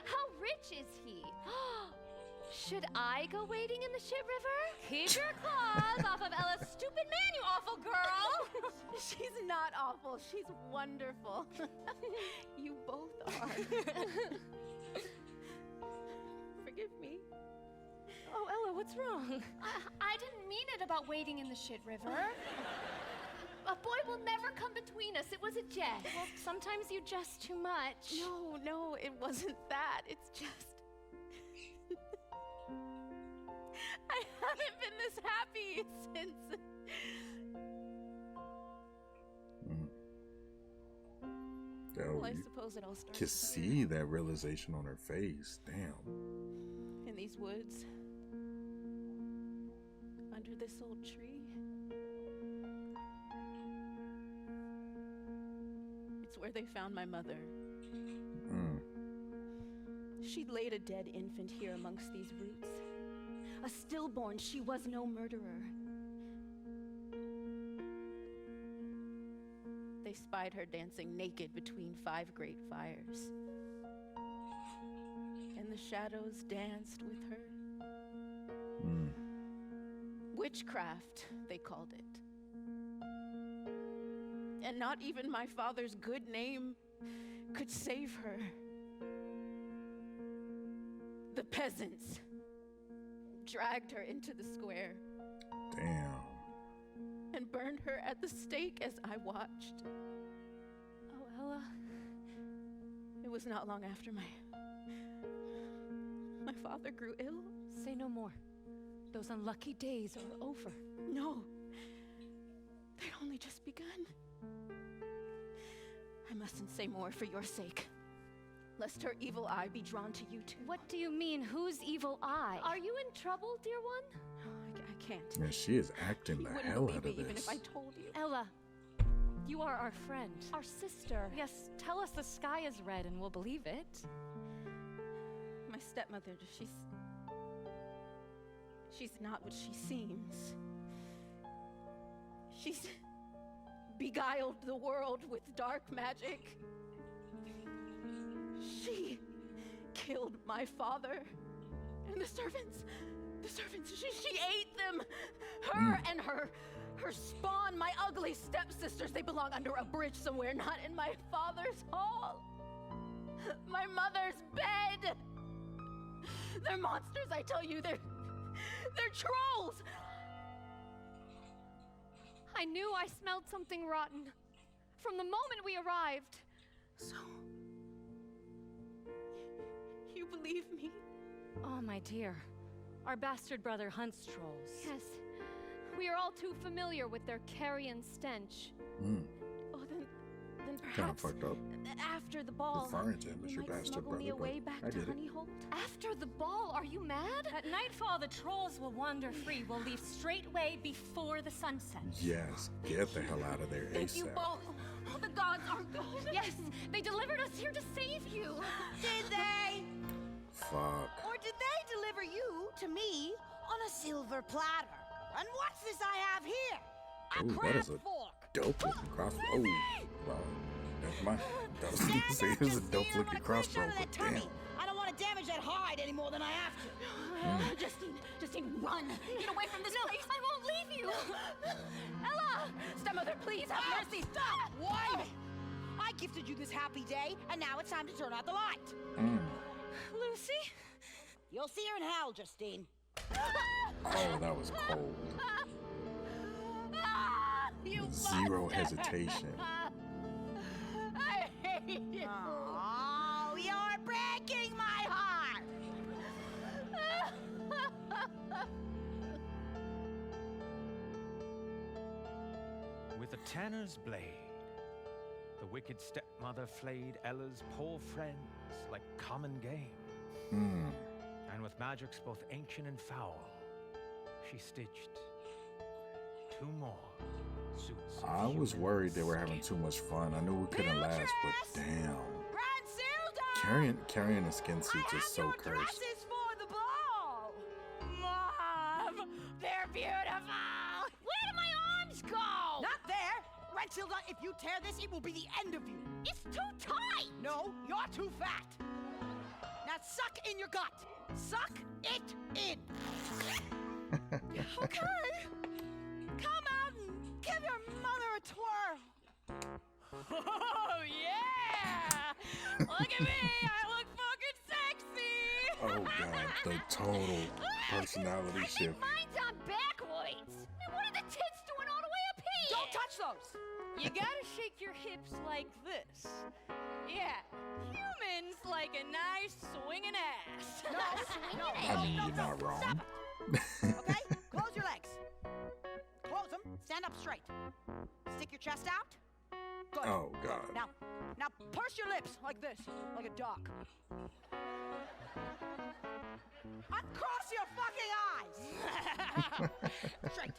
How rich is he? Should I go wading in the shit river? Keep your claws off of Ella's stupid man, you awful girl. She's not awful. She's wonderful. You both are. Forgive me. Oh, Ella, what's wrong? I didn't mean it about wading in the shit river. A boy will never come between us. It was a jest. Well, sometimes you jest too much. No, it wasn't that. It's just... I haven't been this happy since... Yo, Well, I you suppose it all started can see that realization on her face. Damn. in these woods. Under this old tree. It's where they found my mother. She'd laid a dead infant here amongst these roots. A stillborn, she was no murderer. They spied her dancing naked between 5 great fires. And the shadows danced with her. Witchcraft, they called it. And not even my father's good name could save her. The peasants dragged her into the square Damn. and burned her at the stake as I watched. Oh, Ella. It was not long after my father grew ill. Say no more. Those unlucky days are over. No, they'd only just begun. I mustn't say more for your sake, lest her evil eye be drawn to you too. What do you mean, whose evil eye? Are you in trouble, dear one? I can't. Man, she is acting the You wouldn't hell believe out me of even this. if I told you. Ella, you are our friend. Our sister. Yes, tell us the sky is red and we'll believe it. My stepmother, she's not what she seems. She's beguiled the world with dark magic. She killed my father and the servants, she ate them. Her and her spawn, my ugly stepsisters, they belong under a bridge somewhere, not in my father's hall. My mother's bed. They're monsters, I tell you, they're trolls. I knew I smelled something rotten from the moment we arrived. So, you believe me? Oh, my dear. Our bastard brother hunts trolls. Yes, we are all too familiar with their carrion stench. Oh, then Kind of perhaps fucked up. after the ball, Referring to him as you your might bastard smuggle brother, me away but back I to did it. Honeyholt. After the ball, are you mad? At nightfall, the trolls will wander free. We'll leave straightway before the sunset. Yes, get the hell out of there Thank you ASAP. both. Oh, the gods are good. Yes, they delivered us here to save you. Did they? Fuck. Or did they deliver you to me on a silver platter? And what's this I have here? A Ooh, that crab is a fork. dope looking crossbow. Oh, well, never mind. That was gonna say it was a dope looking crossbow, but damn. I don't want to damage that hide any more than I have to. Justine, run. Get away from this place. I won't leave you. Ella! Stepmother, please have mercy. Stop! Why? I gifted you this happy day, and now it's time to turn out the light. Lucy? You'll see her in hell, Justine. Oh, that was cold. You Zero hesitation. I hate you. Oh, you're breaking my heart. With a tanner's blade, the wicked stepmother flayed Ella's poor friends like common game. And with magics both ancient and foul, she stitched 2 more suits. of I was human worried they were having skin. too much fun. I knew we couldn't last, but damn. Carrying a skin suit is so cursed. Dresses for the ball. Mom, they're beautiful. Where do my arms go? Not there. Rentilda, if you tear this, it will be the end of you. It's too tight. No, you're too fat. Now suck in your gut. Suck it in. Okay. Come out and give your mother a twirl. Oh, yeah. Look at me. I look fucking sexy. Oh god, the total personality shift. Mine's on backwards. And what are the tits doing all the way up here? Don't touch those. You gotta shake your hips like this. Yeah, humans like a nice swinging ass. No. I mean, you're not wrong. Okay? Close your legs. Close them. Stand up straight. Stick your chest out. Good. Oh god. Now purse your lips like this, like a duck. Uncross your fucking eyes. Straight.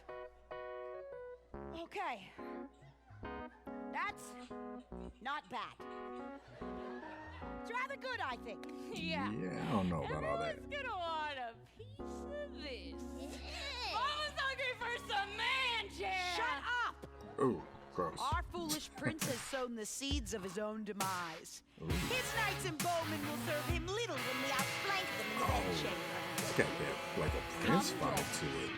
Okay. That's not bad. It's rather good, I think. Yeah. Yeah, I don't know about all that. Everyone's gonna want a piece of this. Mama's hungry for some man jam. Shut up! Ooh, gross. Our foolish prince has sown the seeds of his own demise. His knights and bowmen will serve him little when we outflank them in the bedchamber. It's got that, like a prince vibe to it.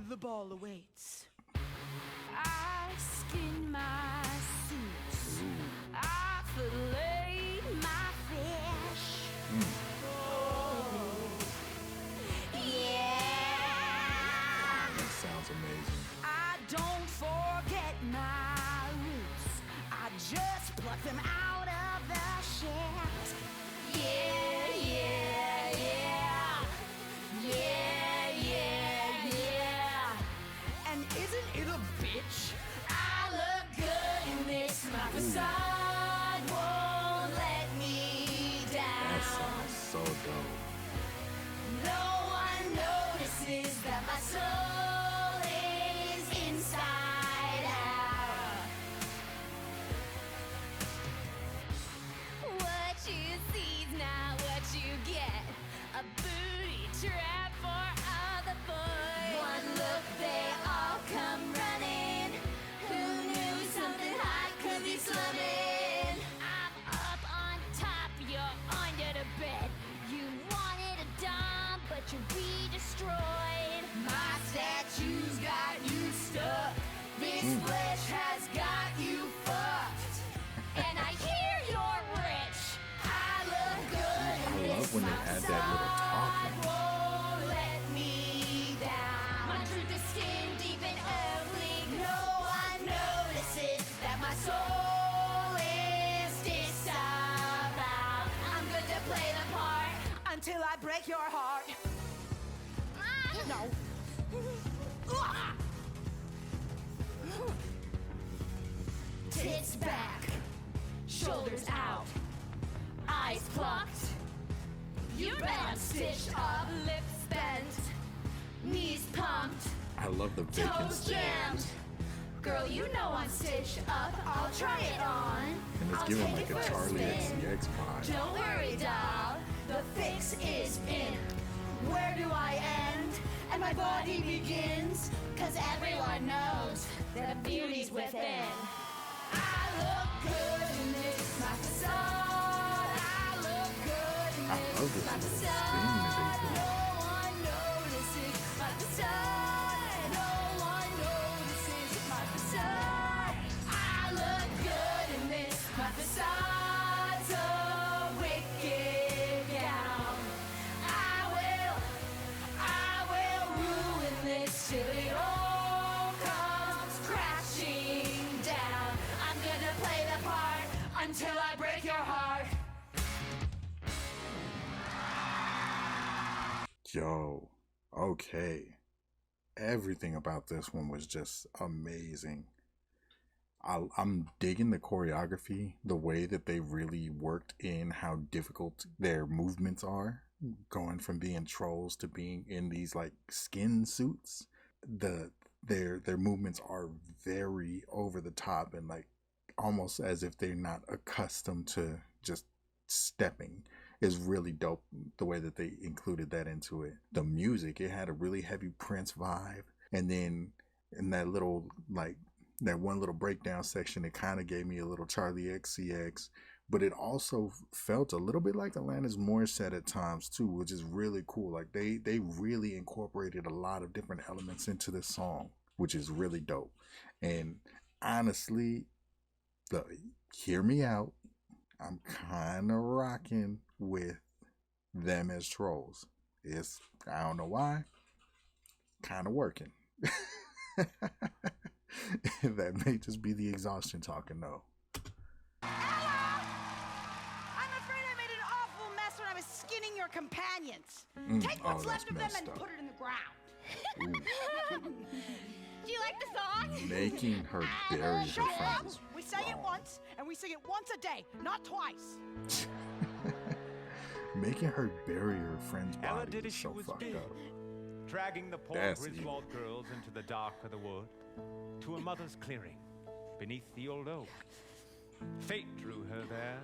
The ball awaits. I skinned my suits. I filleted my fish. break your heart. No. Tits back, shoulders out, eyes plucked. You bet I'm stitched up, lips bent, knees pumped, I love the bacon toes stand. jammed. Girl, you know I'm stitched up. I'll try it on. And it's I'll giving take like it a for Charlie spin. XCX vibe. Don't worry, doll. The fix is in. Where do I end? And my body begins. 'Cause everyone knows that beauty's within. I look good in this, my facade. I look good in I this, love this my little thing facade. that they do. No one notices my facade. No one notices my facade. I look good in this, my facade's a wicked gown. I will ruin this till it all comes crashing down. I'm gonna play the part until I break your heart. Yo, okay. Everything about this one was just amazing. I'm digging the choreography, the way that they really worked in how difficult their movements are, going from being trolls to being in these like skin suits. Their movements are very over the top and like almost as if they're not accustomed to just stepping. Is really dope the way that they included that into it. The music, it had a really heavy Prince vibe, and then in that little like that one little breakdown section, it kind of gave me a little Charlie XCX, but it also felt a little bit like Alanis Morissette at times too, which is really cool. Like they really incorporated a lot of different elements into this song, which is really dope. And honestly, hear me out, I'm kind of rocking with them as trolls. It's, I don't know why, kind of working. That may just be the exhaustion talking though. Ella! I'm afraid I made an awful mess when I was skinning your companions. Take what's left of them and put it in the ground. Do you like the song? Making her bury her Shut up! friends. We sang it once, and we sing it once a day, not twice. Making her bury her friend's Ella body did is as she so was fucked bid, up. dragging the poor That's Griswold girls into the dark of the wood, to a mother's clearing, beneath the old oak. Fate drew her there,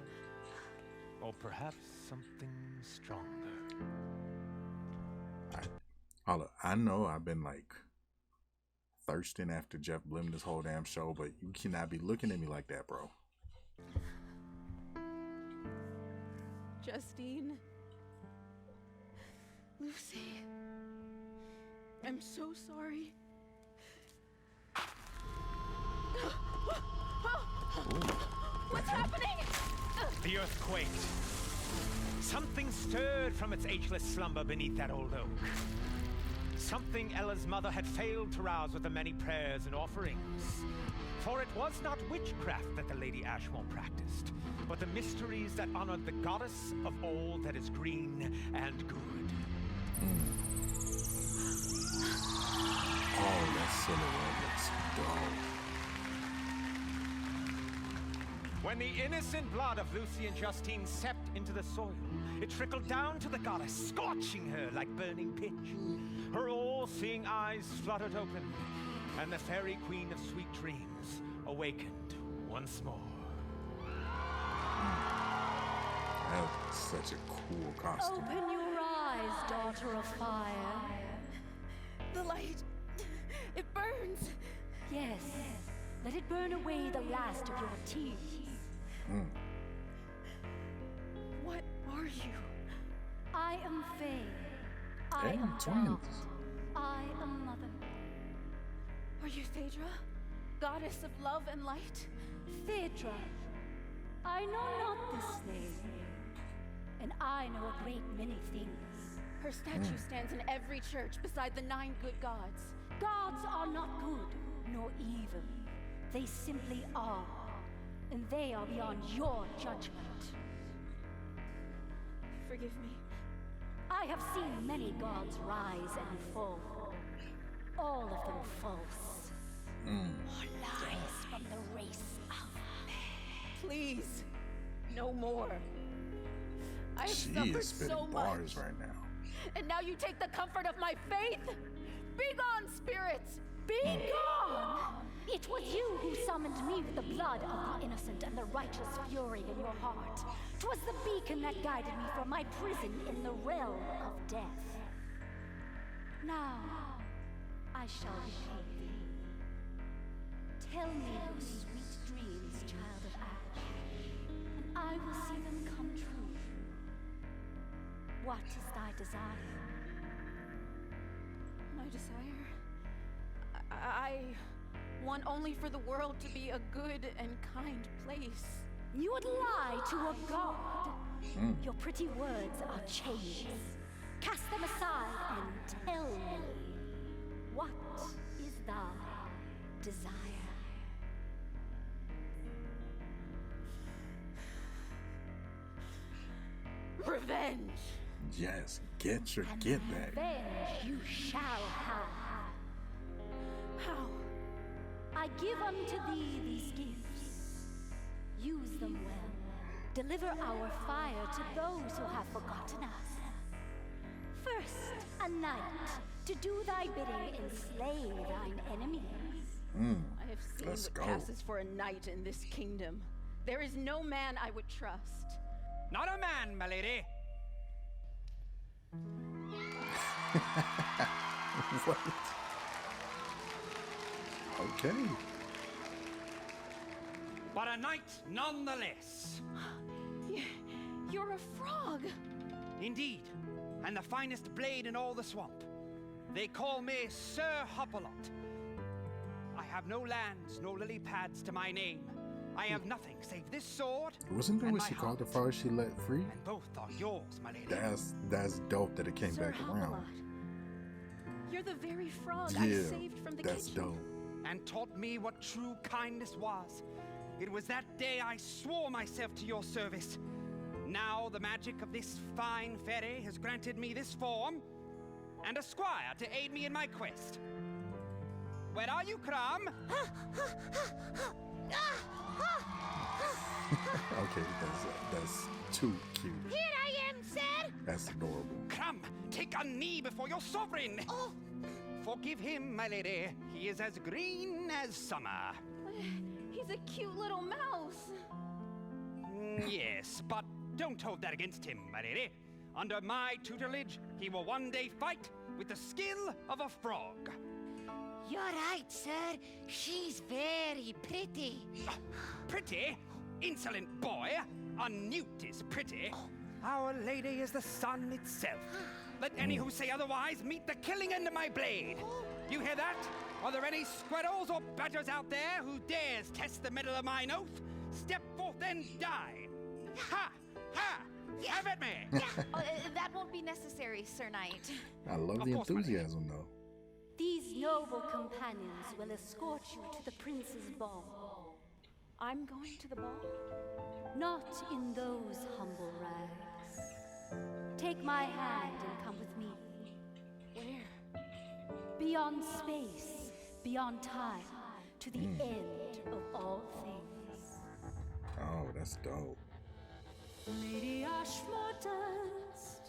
or perhaps something stronger. I know I've been like thirsting after Jeff Blim this whole damn show, but you cannot be looking at me like that, bro. Justine. Lucy. I'm so sorry. What's happening? The earth quaked. Something stirred from its ageless slumber beneath that old oak. Something Ella's mother had failed to rouse with the many prayers and offerings. For it was not witchcraft that the Lady Ashmore practiced, but the mysteries that honored the goddess of all that is green and good. Oh, that silhouette looks dope. When the innocent blood of Lucy and Justine seeped into the soil, it trickled down to the goddess, scorching her like burning pitch. Her all-seeing eyes fluttered open, and the fairy queen of sweet dreams awakened once more. That's such a cool costume. Open your eyes, daughter of fire. The light. It burns. Yes, let it burn away the last of your tears. What are you? I am Faye. I Damn, am twins. Child. I am Mother. Are you Phaedra? Goddess of love and light? Phaedra. I know not this name, and I know a great many things. Her statue stands in every church beside the 9 good gods. Gods are not good nor evil. They simply are, and they are beyond your judgment. Forgive me. I have seen many gods rise and fall. All of them false. Or lies from the race of man. Please, no more. I have She suffered is spitting so bars much. right now. And now you take the comfort of my faith? Be gone, spirits! Be gone! It was you who summoned me with the blood of the innocent and the righteous fury in your heart. 'Twas the beacon that guided me from my prison in the realm of death. Now, I shall repay thee. Tell me your sweet dreams, child of Ash, and I will see them come true. What is thy desire? My desire? I want only for the world to be a good and kind place. You would lie to a god. Your pretty words are chains. Cast them aside and tell me, what is thy desire? Revenge! Yes, get your get back. Revenge you shall have. How? I give unto thee these gifts. Use them well. Deliver our fire to those who have forgotten us. First, a knight to do thy bidding and slay thine enemies. I have seen Let's what go. passes for a knight in this kingdom. There is no man I would trust. Not a man, my lady. What? Okay. But a knight nonetheless. You're a frog. Indeed, and the finest blade in all the swamp. They call me Sir Hopalot. I have no lands, no lily pads to my name. I have nothing save this sword. Wasn't that and what my she called the heart. first she let free? And both are yours, my lady. That's dope that it came Sir back around. Hopalot. You're the very frog I Yeah, saved from the that's kitchen. dope. And taught me what true kindness was. It was that day I swore myself to your service. Now the magic of this fine fairy has granted me this form and a squire to aid me in my quest. Where are you, Crum? Okay, that's too cute. Here I am, sir. That's adorable. Crum, take a knee before your sovereign. Oh. Forgive him, my lady. He is as green as summer. He's a cute little mouse. Yes, but don't hold that against him, my lady. Under my tutelage, he will one day fight with the skill of a frog. You're right, sir. She's very pretty. Pretty? Insolent boy. A newt is pretty. Our lady is the sun itself. Let any who say otherwise meet the killing end of my blade. You hear that? Are there any squirrels or badgers out there who dares test the metal of mine oath? Step forth and die. Ha! Ha! Have at me! That won't be necessary, Sir Knight. I love the enthusiasm though. These noble companions will escort you to the prince's ball. I'm going to the ball? Not in those humble rags. Take my hand and come with me. Where? Beyond space, beyond time, to the end of all things. Oh, that's dope. Lady Ashmore danced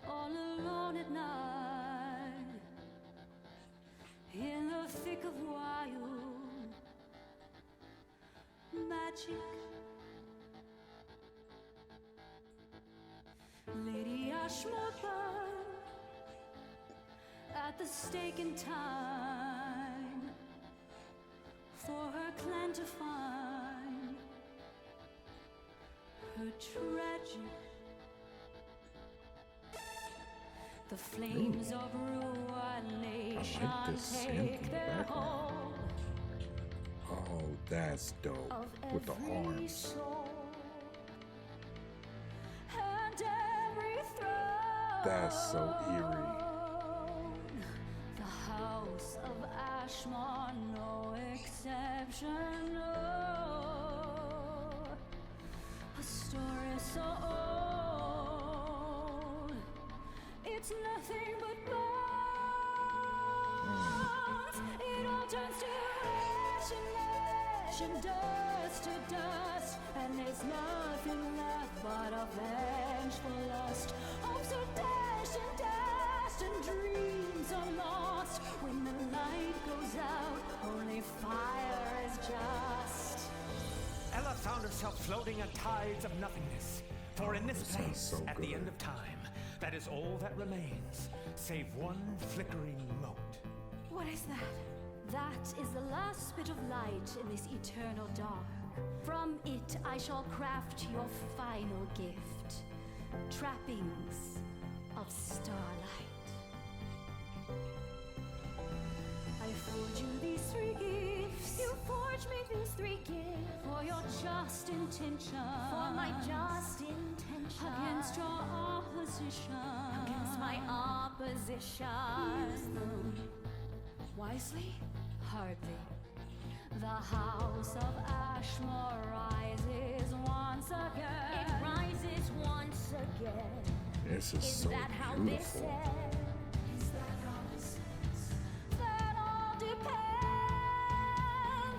all alone at night in the thick of wild magic. Lady Ashmore burned at the stake in time for her clan to find her tragic. The flames of ruination this synth in take the their background. hold Oh, that's dope. of With the every arms. soul and every throne. That's so eerie. The house of Ashmore, no exception. No. A story so old it's nothing but bones. It all turns to ash and ash and dust to dust, and there's nothing left but a vengeful lust. Hopes are dashed and dreams are lost. When the light goes out, only fire is just. Ella found herself floating on tides of nothingness. For in this place, so at the end of time, that is all that remains, save one flickering mote. What is that? That is the last bit of light in this eternal dark. From it I shall craft your final gift. Trappings of starlight. I forge you these three gifts. You forge me these three gifts for your just intention. For my just intention. Against your opposition. Against my opposition. Use them wisely? Hardly. The house of Ashmore rises once again. It rises once again. This is so that how beautiful. this ends? Is that how this ends? That all depends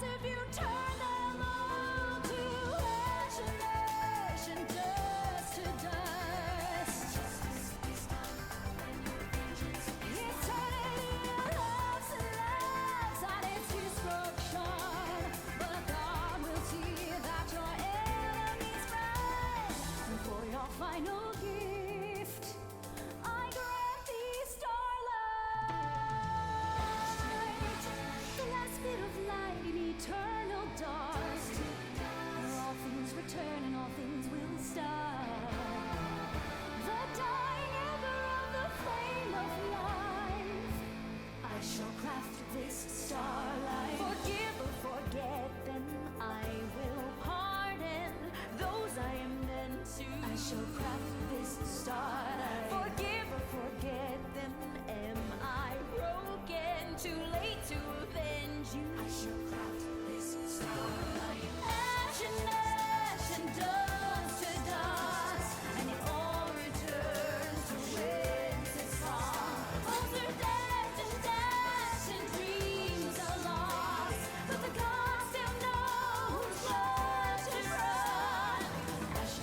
if you turn them all to ash and dust to dust. Eternity laughs and laughs at its destruction, but God will see that your enemies rise. And for your final gift, I grant thee starlight, the last bit of light in eternal dark, where all things return and all things will start. The dying ember of the flame of life, I shall craft this starlight. Forgive or forget, then I will pardon those I am meant to. I shall craft this starlight. Forgive or forget, then am I broken? Too late to avenge you. I shall craft this starlight. Ash and dust to dust, and it all returns to whence it's from. Hopes are dashed and dreams are lost, but the God still knows where to run. Ash,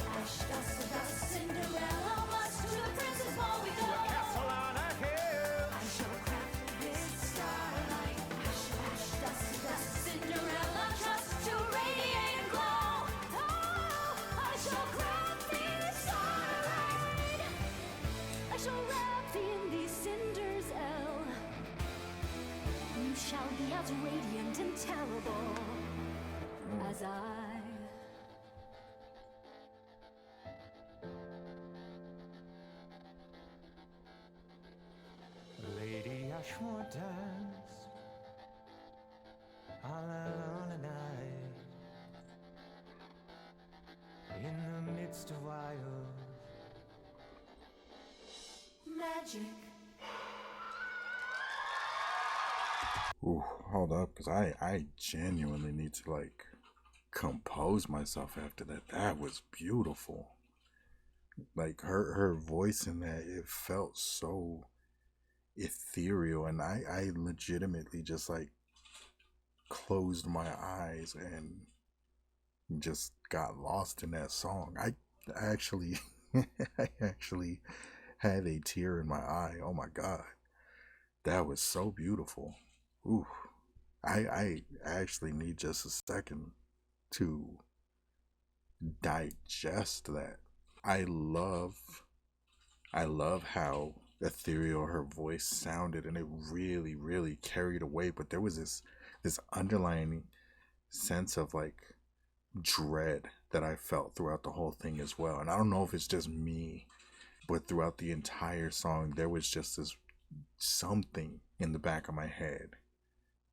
dust to dust, Cinderella, much to the prince's ball we go. Castle on a hill. I shall craft this starlight. Ash, dust to dust, Cinderella, trust to radiate and glow. Oh, I shall craft this starlight. I shall wrap thee in these cinders, Elle. You shall be as radiant and terrible as I. Lady Ashmore danced all alone at night in the midst of wild Magic. Ooh, hold up, because I genuinely need to, like, compose myself after that. That was beautiful. Like, her voice in that, it felt so ethereal, and I legitimately just, like, closed my eyes and just got lost in that song. I actually I actually had a tear in my eye. Oh my God, that was so beautiful. Ooh, I actually need just a second to digest that. I love how ethereal her voice sounded, and it really carried away. But there was this underlying sense of, like, dread that I felt throughout the whole thing as well. And I don't know if it's just me, but throughout the entire song there was just this something in the back of my head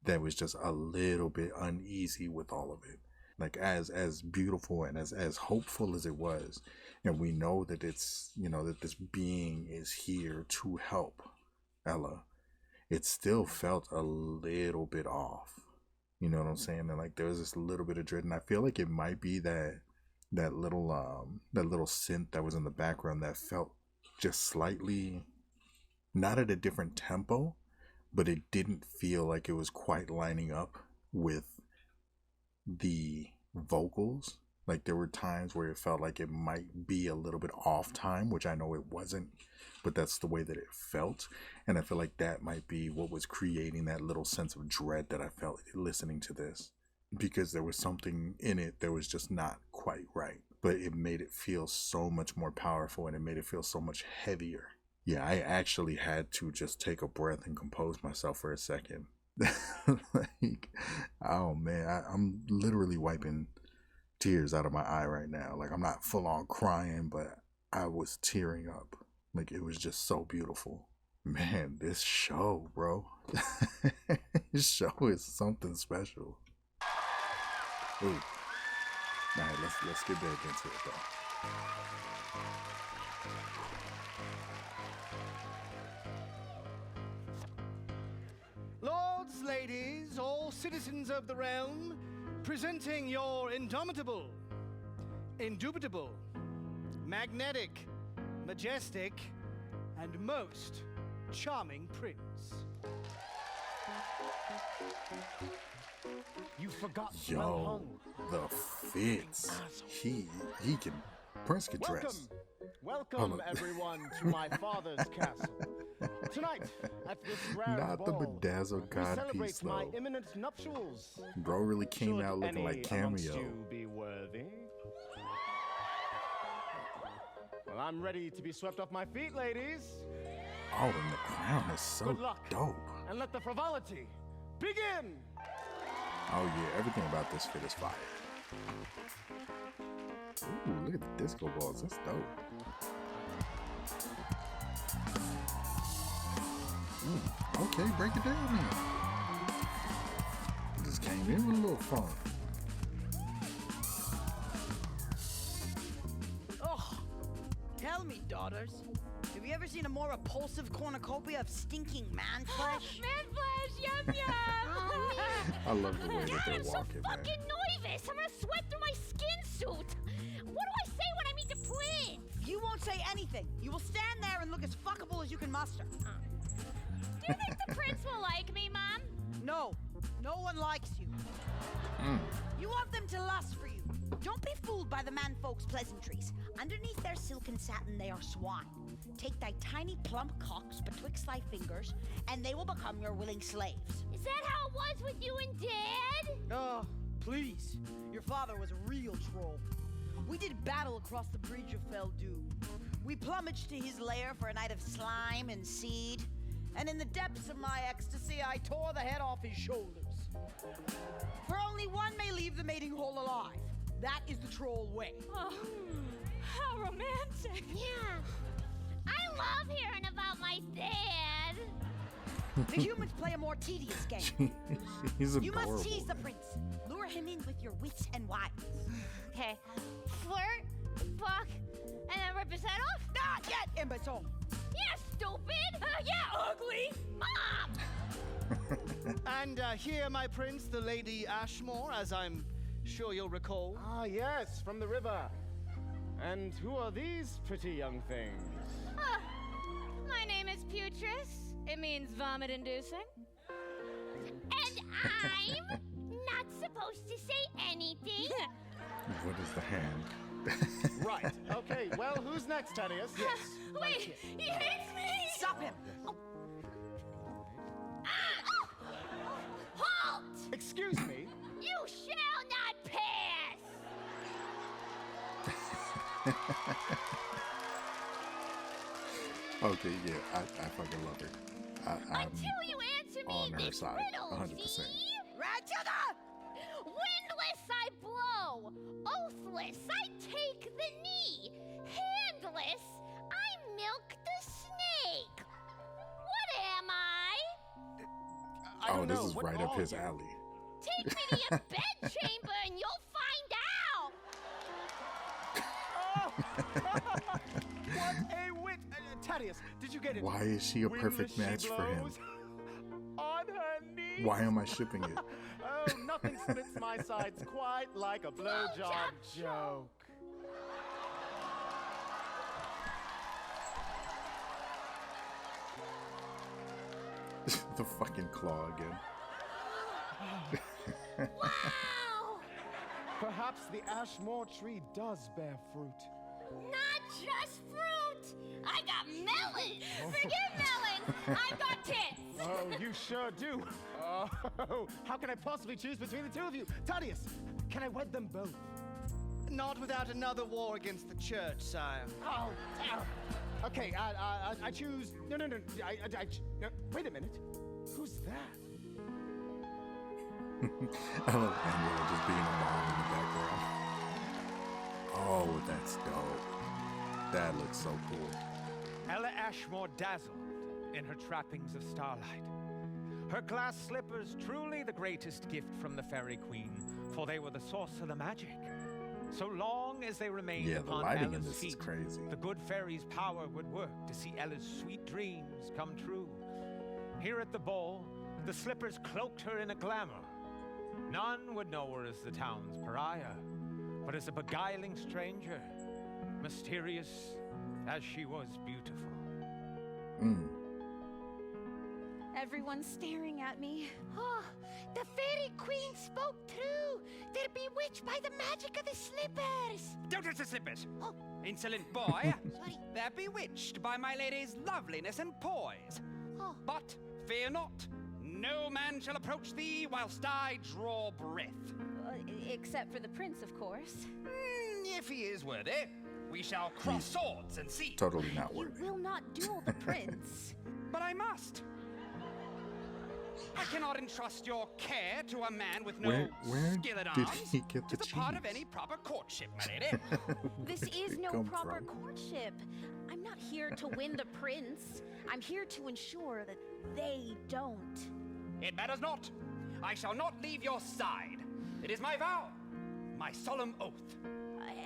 that was just a little bit uneasy with all of it. Like, as beautiful and as hopeful as it was, and we know that it's, you know, that this being is here to help Ella, it still felt a little bit off. You know what I'm saying? And, like, there was this little bit of dread, and I feel like it might be that little synth that was in the background that felt just slightly not at a different tempo, but it didn't feel like it was quite lining up with the vocals. Like there were times where it felt like it might be a little bit off time, which I know it wasn't, but that's the way that it felt. And I feel like that might be what was creating that little sense of dread that I felt listening to this, because there was something in it that was just not quite right, but it made it feel so much more powerful and it made it feel so much heavier. Yeah, I actually had to just take a breath and compose myself for a second. Like, oh man, I'm literally wiping tears out of my eye right now. Like, I'm not full on crying, but I was tearing up. Like, it was just so beautiful. Man, this show, bro. This show is something special. Ooh. All right, let's get back into it though. Lords, ladies, all citizens of the realm, presenting your indomitable, indubitable, magnetic, majestic, and most charming prince. You forgot Yo, well hung. the fits. Prince can dress. Welcome everyone to my father's castle. Tonight, at this grand Not the ball, bedazzled we god celebrate piece my though. imminent nuptials. Bro really came Should out looking any like amongst Cameo. you be worthy? Well, I'm ready to be swept off my feet, ladies. Oh, and the crown is so Good luck. dope. And let the frivolity begin. Oh yeah, everything about this fit is fire. Ooh, look at the disco balls. That's dope. Ooh, okay, break it down then. Just came in with a little fun. Oh, tell me, daughters, have you ever seen a more repulsive cornucopia of stinking man flesh? Man flesh, yum yum! I love the way that God, they're I'm so walking, man. fucking nervous. I'm gonna sweat through my skin suit. What do I say when I meet the prince? You won't say anything. You will stand there and look as fuckable as you can muster. Do you think the prince will like me, Mom? No, no one likes you. You want them to lust for you. Don't be fooled by the manfolk's pleasantries. Underneath their silken satin, they are swine. Take thy tiny plump cocks betwixt thy fingers, and they will become your willing slaves. Is that how it was with you and Dad? Oh, please. Your father was a real troll. We did battle across the bridge of Fell Doom. We plumaged to his lair for a night of slime and seed, and in the depths of my ecstasy, I tore the head off his shoulders. For only one may leave the mating hole alive. That is the troll way. Oh, how romantic. Yeah. I love hearing about my dad. The humans play a more tedious game. He's You adorable. must tease the prince. Lure him in with your wits and wiles. Okay. Flirt, fuck, and then rip his head off? Not yet, imbecile. Yeah, stupid. Yeah, ugly. Mom! And here, my prince, the Lady Ashmore, as I'm sure you'll recall. Ah, yes, from the river. And who are these pretty young things? My name is Putris. It means vomit-inducing. And I'm not supposed to say anything. What is the hand? Right. Okay, well, who's next, Thaddeus? Yes. Wait, he hates me. Stop him. Halt! Excuse me? You shall not pass. Okay, yeah, I fucking love her. I'm Until you answer me on her this side, riddle, 100%. see? Ratchet! Windless I blow, oathless I take the knee, handless I milk the snake. What am I? I don't this know. is What right up are his you? alley. Take me to your bedchamber and you'll find out. What a wit! Thaddeus, did you get it? Why is she a perfect When she match for him? blows On her knees. Why am I shipping it? Oh, nothing splits my sides quite like a blowjob joke. The fucking claw again. Wow! Perhaps the Ashmore tree does bear fruit. Not just fruit! I got melons! Forget melons! I've got tits! Oh, you sure do. Oh, how can I possibly choose between the two of you? Tadius, can I wed them both? Not without another war against the church, sire. Oh, damn. Okay, I choose. No. No, wait a minute. Who's that? I love Angela just being a mom in the background. Oh, that's dope. That looks so cool. Ella Ashmore dazzled in her trappings of starlight. Her glass slippers truly the greatest gift from the fairy queen, for they were the source of the magic. So long as they remained Yeah, the upon lighting in Ella's this is feet, crazy. the good fairy's power would work to see Ella's sweet dreams come true. Here at the ball, the slippers cloaked her in a glamour. None would know her as the town's pariah, but as a beguiling stranger, mysterious as she was beautiful. Everyone's staring at me. Oh, the fairy queen spoke true. They're bewitched by the magic of the slippers. Don't touch the slippers! Oh. Insolent boy! Sorry. They're bewitched by my lady's loveliness and poise. Oh. But fear not, no man shall approach thee whilst I draw breath. Except for the prince, of course. If he is worthy, we shall cross swords and see. Totally not You worthy. will not duel the prince. But I must. I cannot entrust your care to a man with no Where skill at did arms. he get the It's a part of cheese? any proper courtship, my lady. This is it no come proper from? courtship. I'm not here to win the prince. I'm here to ensure that they don't. It matters not. I shall not leave your side. It is my vow, my solemn oath.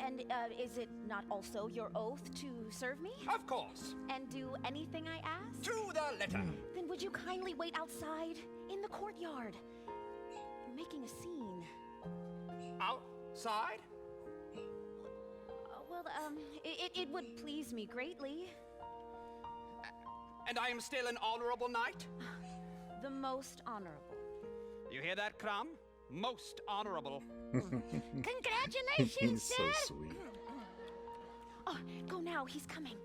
And is it not also your oath to serve me? Of course. And do anything I ask? To the letter. Then would you kindly wait outside in the courtyard? You're making a scene. Outside? It would please me greatly. And I am still an honorable knight? The most honorable. You hear that, Crumb? Most honorable. Congratulations, He's sir. so sweet. Oh, go now, he's coming.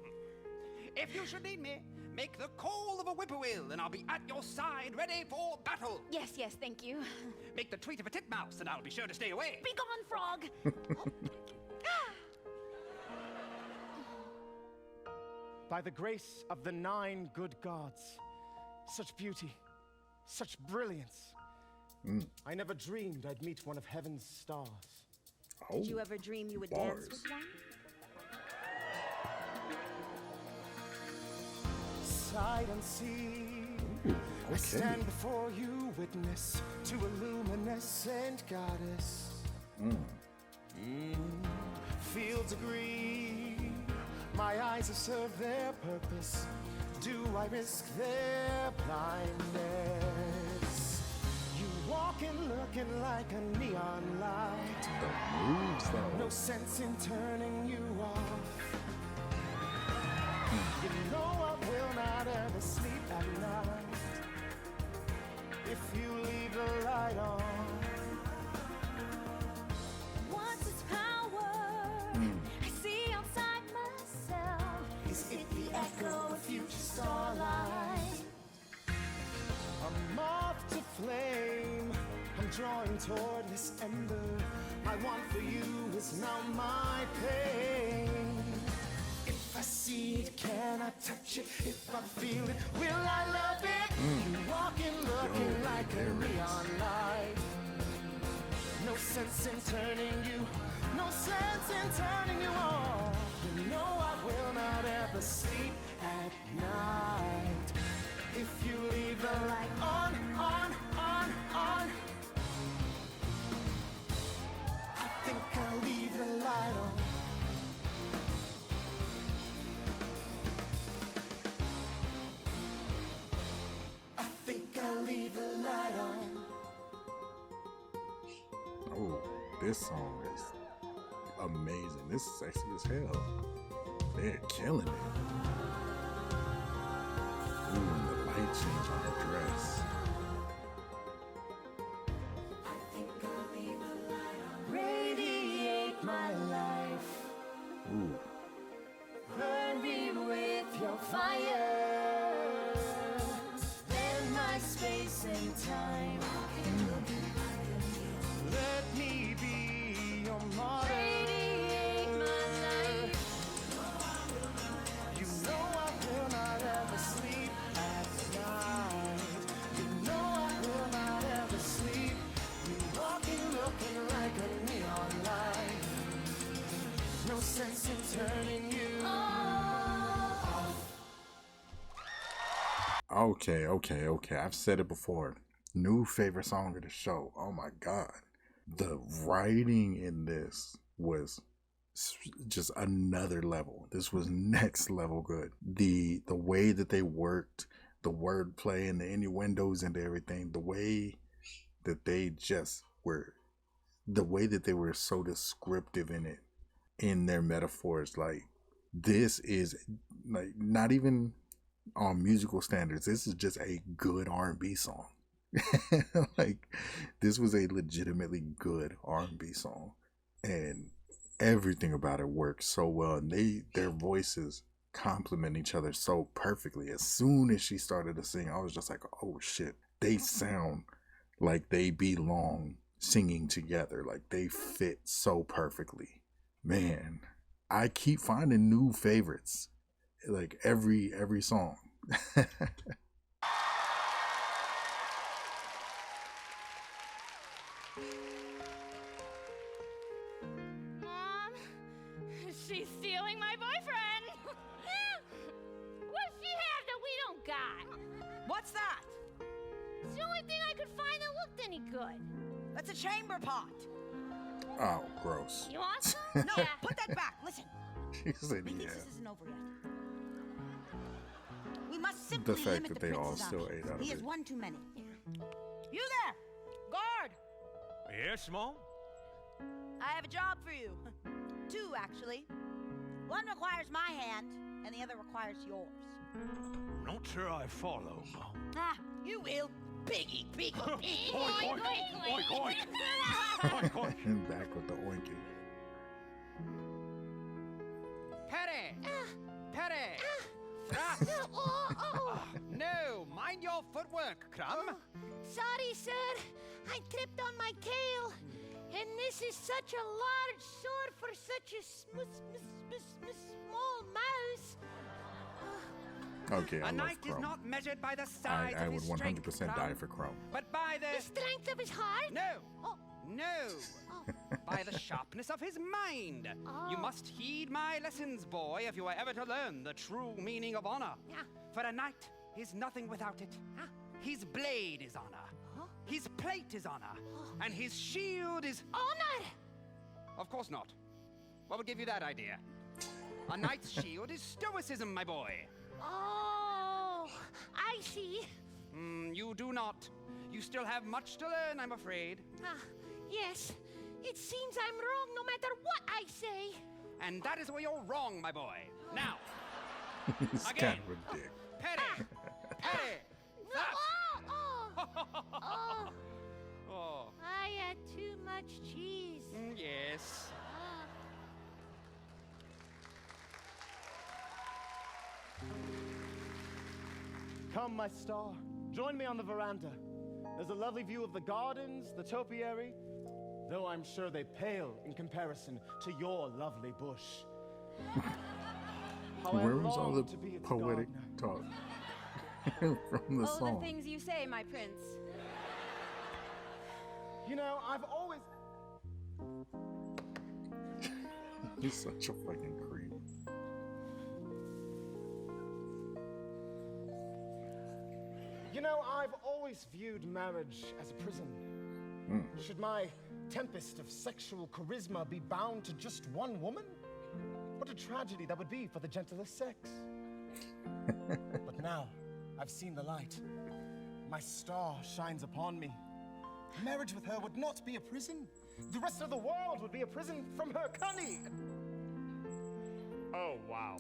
If you should need me, make the call of a whippoorwill, and I'll be at your side, ready for battle. Yes, thank you. Make the tweet of a titmouse, and I'll be sure to stay away. Be gone, frog! By the grace of the 9 good gods, such beauty, such brilliance. I never dreamed I'd meet one of heaven's stars. Oh, Did you ever dream you would bars. dance with one? Sight unseen, I stand before you, witness to a luminescent goddess. Fields agree, my eyes have served their purpose. Do I risk their blindness? You walking, looking like a neon light. The moves, though. No sense in turning you off. You know I will not ever sleep at night if you leave the light on. What's its power? I see outside myself. Is it the echo of future starlight? A moth to flame, I'm drawing toward this ember. My want for you is now my pain. If I see it, can I touch it? If I feel it, will I love it? You walking, looking like a neon light. No sense in turning you, no sense in turning you on. You know I will not ever sleep at night if you leave the light on. I think I'll leave the light on. I think I'll leave the light on. Oh, this song is amazing. This is sexy as hell. They're killing it. Ooh, and the light change on her dress. than my space and time. Let me be your martyr. Radiate my light. You know I will not ever sleep at night. You know I will not ever sleep. You walking, looking like a neon light. No sense in turning you off. Okay. I've said it before. New favorite song of the show. Oh my God. The writing in this was just another level. This was next level good. The way that they worked, the wordplay and the innuendos and everything, the way that they just were, the way that they were so descriptive in it, in their metaphors. Like, this is like not even on musical standards. This is just a good R&B song. Like, this was a legitimately good R&B song, and everything about it works so well, and their voices complement each other so perfectly. As soon as she started to sing, I was just like, oh shit, they sound like they belong singing together. Like, they fit so perfectly. Man, I keep finding new favorites like every song. Mom, she's stealing my boyfriend. What's she have that we don't got? What's that? It's the only thing I could find that looked any good. That's a chamber pot. Oh, gross. You want some? No, Yeah. put that back. Listen. She said, He yeah. thinks this isn't over yet. We must simply The fact limit that the they all prince's still options. ate out of He has it. one too many. You there, guard! Yes, Mom? I have a job for you. Two, actually. One requires my hand, and the other requires yours. Not sure I follow, Mom. Ah, you will. Piggy, piggy, piggy. Oink, oink, oink, oink. Oink, oink. Back with the oinking. Perry! Perry! Thrust! No, mind your footwork, Crumb. Sorry, sir. I tripped on my tail. And this is such a large sword for such a small mouse. Okay, I A love knight is Chrome. not measured by the size I of would his 100% strength, die Crumb, for Chrome. but by the strength of his heart? No. Oh. No. By the sharpness of his mind. You must heed my lessons, boy, if you are ever to learn the true meaning of honor. Yeah. For a knight is nothing without it. His blade is honor. His plate is honor. And his shield is honor. Of course not. What would give you that idea? A knight's shield is stoicism, my boy. Oh, I see. You do not. You still have much to learn, I'm afraid. Yes. It seems I'm wrong no matter what I say. And that is where you're wrong, my boy. Now, It's again. kind of a dick. Petty! Petty! Oh. Oh. I had too much cheese. Yes. Come, my star, join me on the veranda. There's a lovely view of the gardens, the topiary, though I'm sure they pale in comparison to your lovely bush. How I Where was all long the to be its poetic gardener. talk from the Oh, song? the things you say, my prince. You know, I've always... He's such a fucking creep. You know, I've always viewed marriage as a prison. Should my tempest of sexual charisma be bound to just one woman? What a tragedy that would be for the gentlest sex. But now, I've seen the light. My star shines upon me. Marriage with her would not be a prison. The rest of the world would be a prison from her cunning. Oh, wow.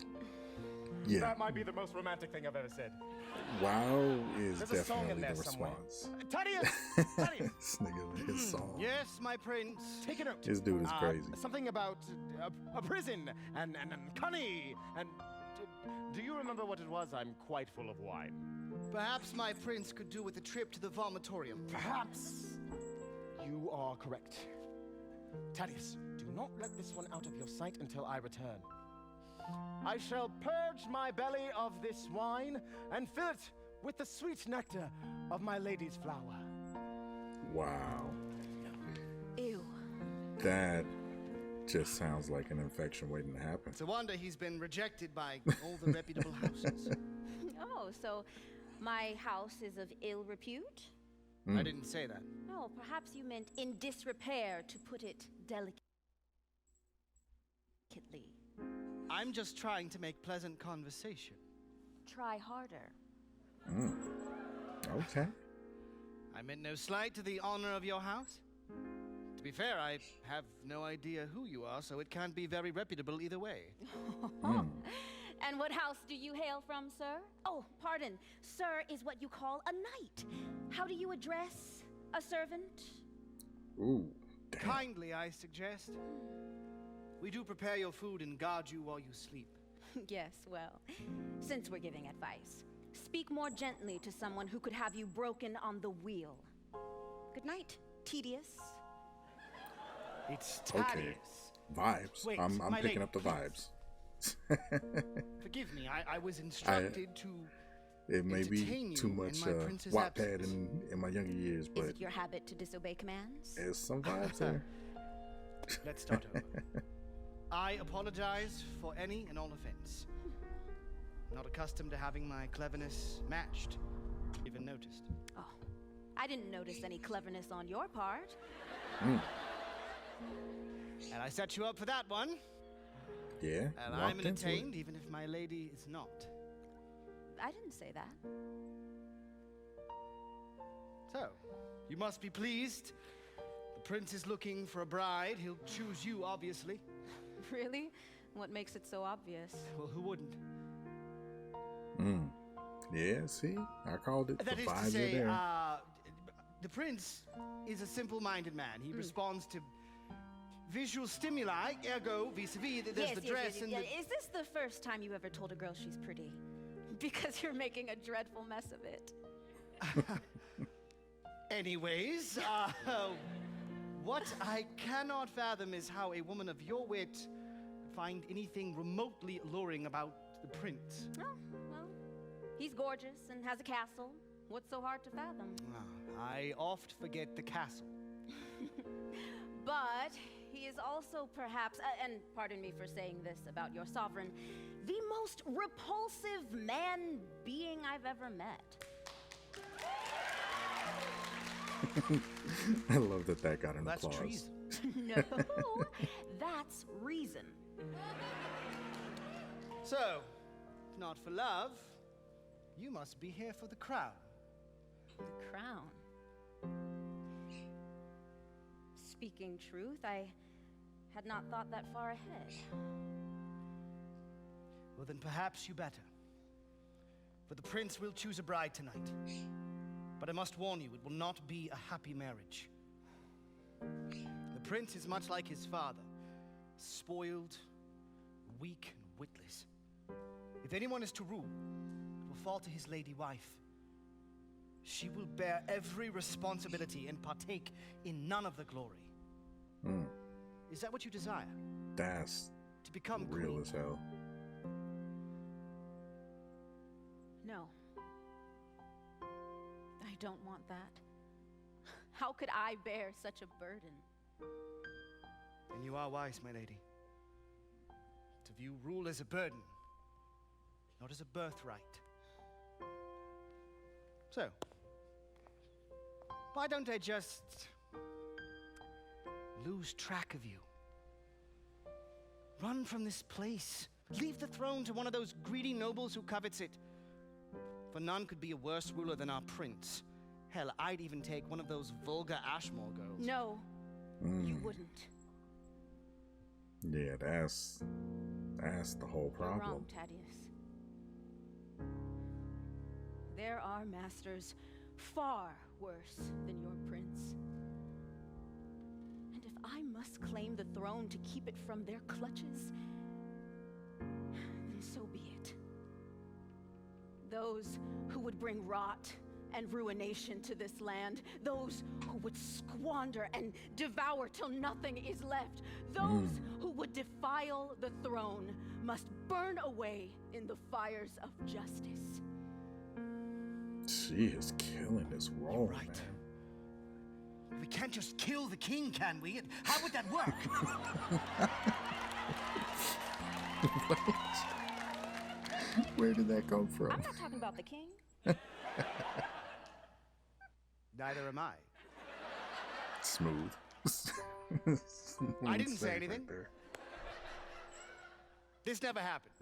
Yeah. That might be the most romantic thing I've ever said. Wow is There's a song in definitely there the somewhere. response. Thaddeus! Thaddeus! This nigga, his song. Yes, my prince. Take a note. This dude is crazy. Something about a prison and cunning and... do you remember what it was? I'm quite full of wine. Perhaps my prince could do with a trip to the vomitorium. Perhaps. You are correct. Thaddeus, do not let this one out of your sight until I return. I shall purge my belly of this wine and fill it with the sweet nectar of my lady's flower. Wow. Ew. That just sounds like an infection waiting to happen. It's a wonder he's been rejected by all the reputable houses. Oh, so my house is of ill repute? I didn't say that. Oh, perhaps you meant in disrepair, to put it delicately. I'm just trying to make pleasant conversation. Try harder. Okay. I meant no slight to the honor of your house. To be fair, I have no idea who you are, so it can't be very reputable either way. And what house do you hail from, sir? Oh, pardon. Sir is what you call a knight. How do you address a servant? Ooh, damn. Kindly, I suggest. We do prepare your food and guard you while you sleep. Yes, well, since we're giving advice, speak more gently to someone who could have you broken on the wheel. Good night, tedious. It's Okay. Thaddeus. Vibes. Wait, I'm my picking lady, up the vibes. Forgive me, I was instructed to It may be entertain too you much in my prince's Wattpad absence. in my younger years, Is but it your habit to disobey commands? there's some vibes there. Let's start over. I apologize for any and all offense. Not accustomed to having my cleverness matched, even noticed. Oh, I didn't notice any cleverness on your part. And I set you up for that one. Yeah. And I'm entertained, even if my lady is not. I didn't say that. So, you must be pleased. The prince is looking for a bride. He'll choose you, obviously. Really? What makes it so obvious? Well, who wouldn't? Yeah, see? I called it. That The is to vibes are say, there. the prince is a simple-minded man. He responds to visual stimuli, ergo, vis-a-vis, there's the dress and the... Is this the first time you ever told a girl she's pretty? Because you're making a dreadful mess of it. Anyways, what I cannot fathom is how a woman of your wit would find anything remotely alluring about the prince. Oh, well, he's gorgeous and has a castle. What's so hard to fathom? I oft forget the castle. But he is also perhaps, and pardon me for saying this about your sovereign, the most repulsive man being I've ever met. I love that got an That's applause. treason. No, that's reason. So, if not for love, you must be here for the crown. The crown. Speaking truth, I had not thought that far ahead. Well, then perhaps you better. For the prince will choose a bride tonight. But I must warn you, it will not be a happy marriage. The prince is much like his father, spoiled, weak, and witless. If anyone is to rule, it will fall to his lady wife. She will bear every responsibility and partake in none of the glory. Is that what you desire? That's to become real queen? as hell. No. I don't want that. How could I bear such a burden? And you are wise, my lady. To view rule as a burden, not as a birthright. So, why don't I just lose track of you? Run from this place. Leave the throne to one of those greedy nobles who covets it. For none could be a worse ruler than our prince. Hell, I'd even take one of those vulgar Ashmore girls. No, you wouldn't. Yeah, that's the whole You're problem. wrong, Thaddeus. There are masters far worse than your prince. And if I must claim the throne to keep it from their clutches, then so be it. Those who would bring rot and ruination to this land. Those who would squander and devour till nothing is left. Those who would defile the throne must burn away in the fires of justice. She is killing this role, Right. man. We can't just kill the king, can we? How would that work? Where did that come from? I'm not talking about the king. Neither am I. Smooth. I didn't say Right anything. there. This never happened.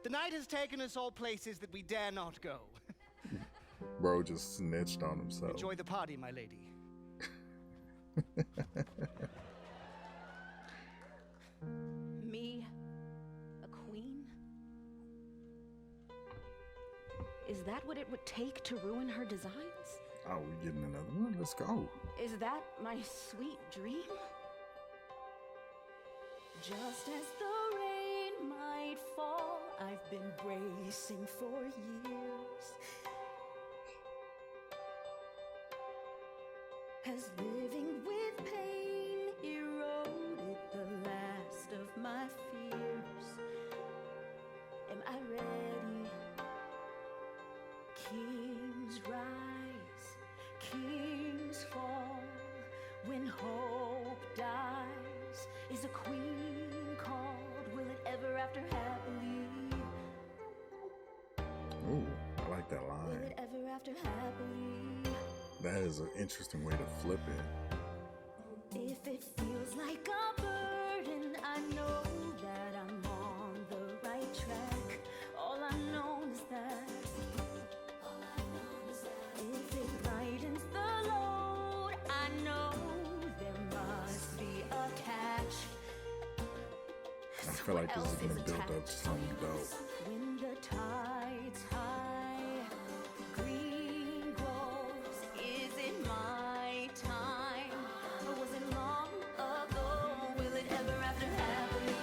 The night has taken us all places that we dare not go. Bro just snitched on himself. Enjoy the party, my lady. Me, a queen? Is that what it would take to ruin her designs? Oh, we getting another one? Let's go. Is that my sweet dream? Just as the rain might fall, I've been bracing for years. Has living with pain eroded the last of my fears? Am I ready? Kings rise, kings fall. When hope dies, is a queen called? Will it ever after happily? Ooh, I like that Will line. it ever after happily? That is an interesting way to flip it. If it feels like a burden, I know that I'm on the right track. All I know is that. If it lightens the load, I know there must be a catch. I feel like this is gonna build up to something dope. When the tide's high, green grows. Is it my time? Or was it long ago? Will it ever after happily?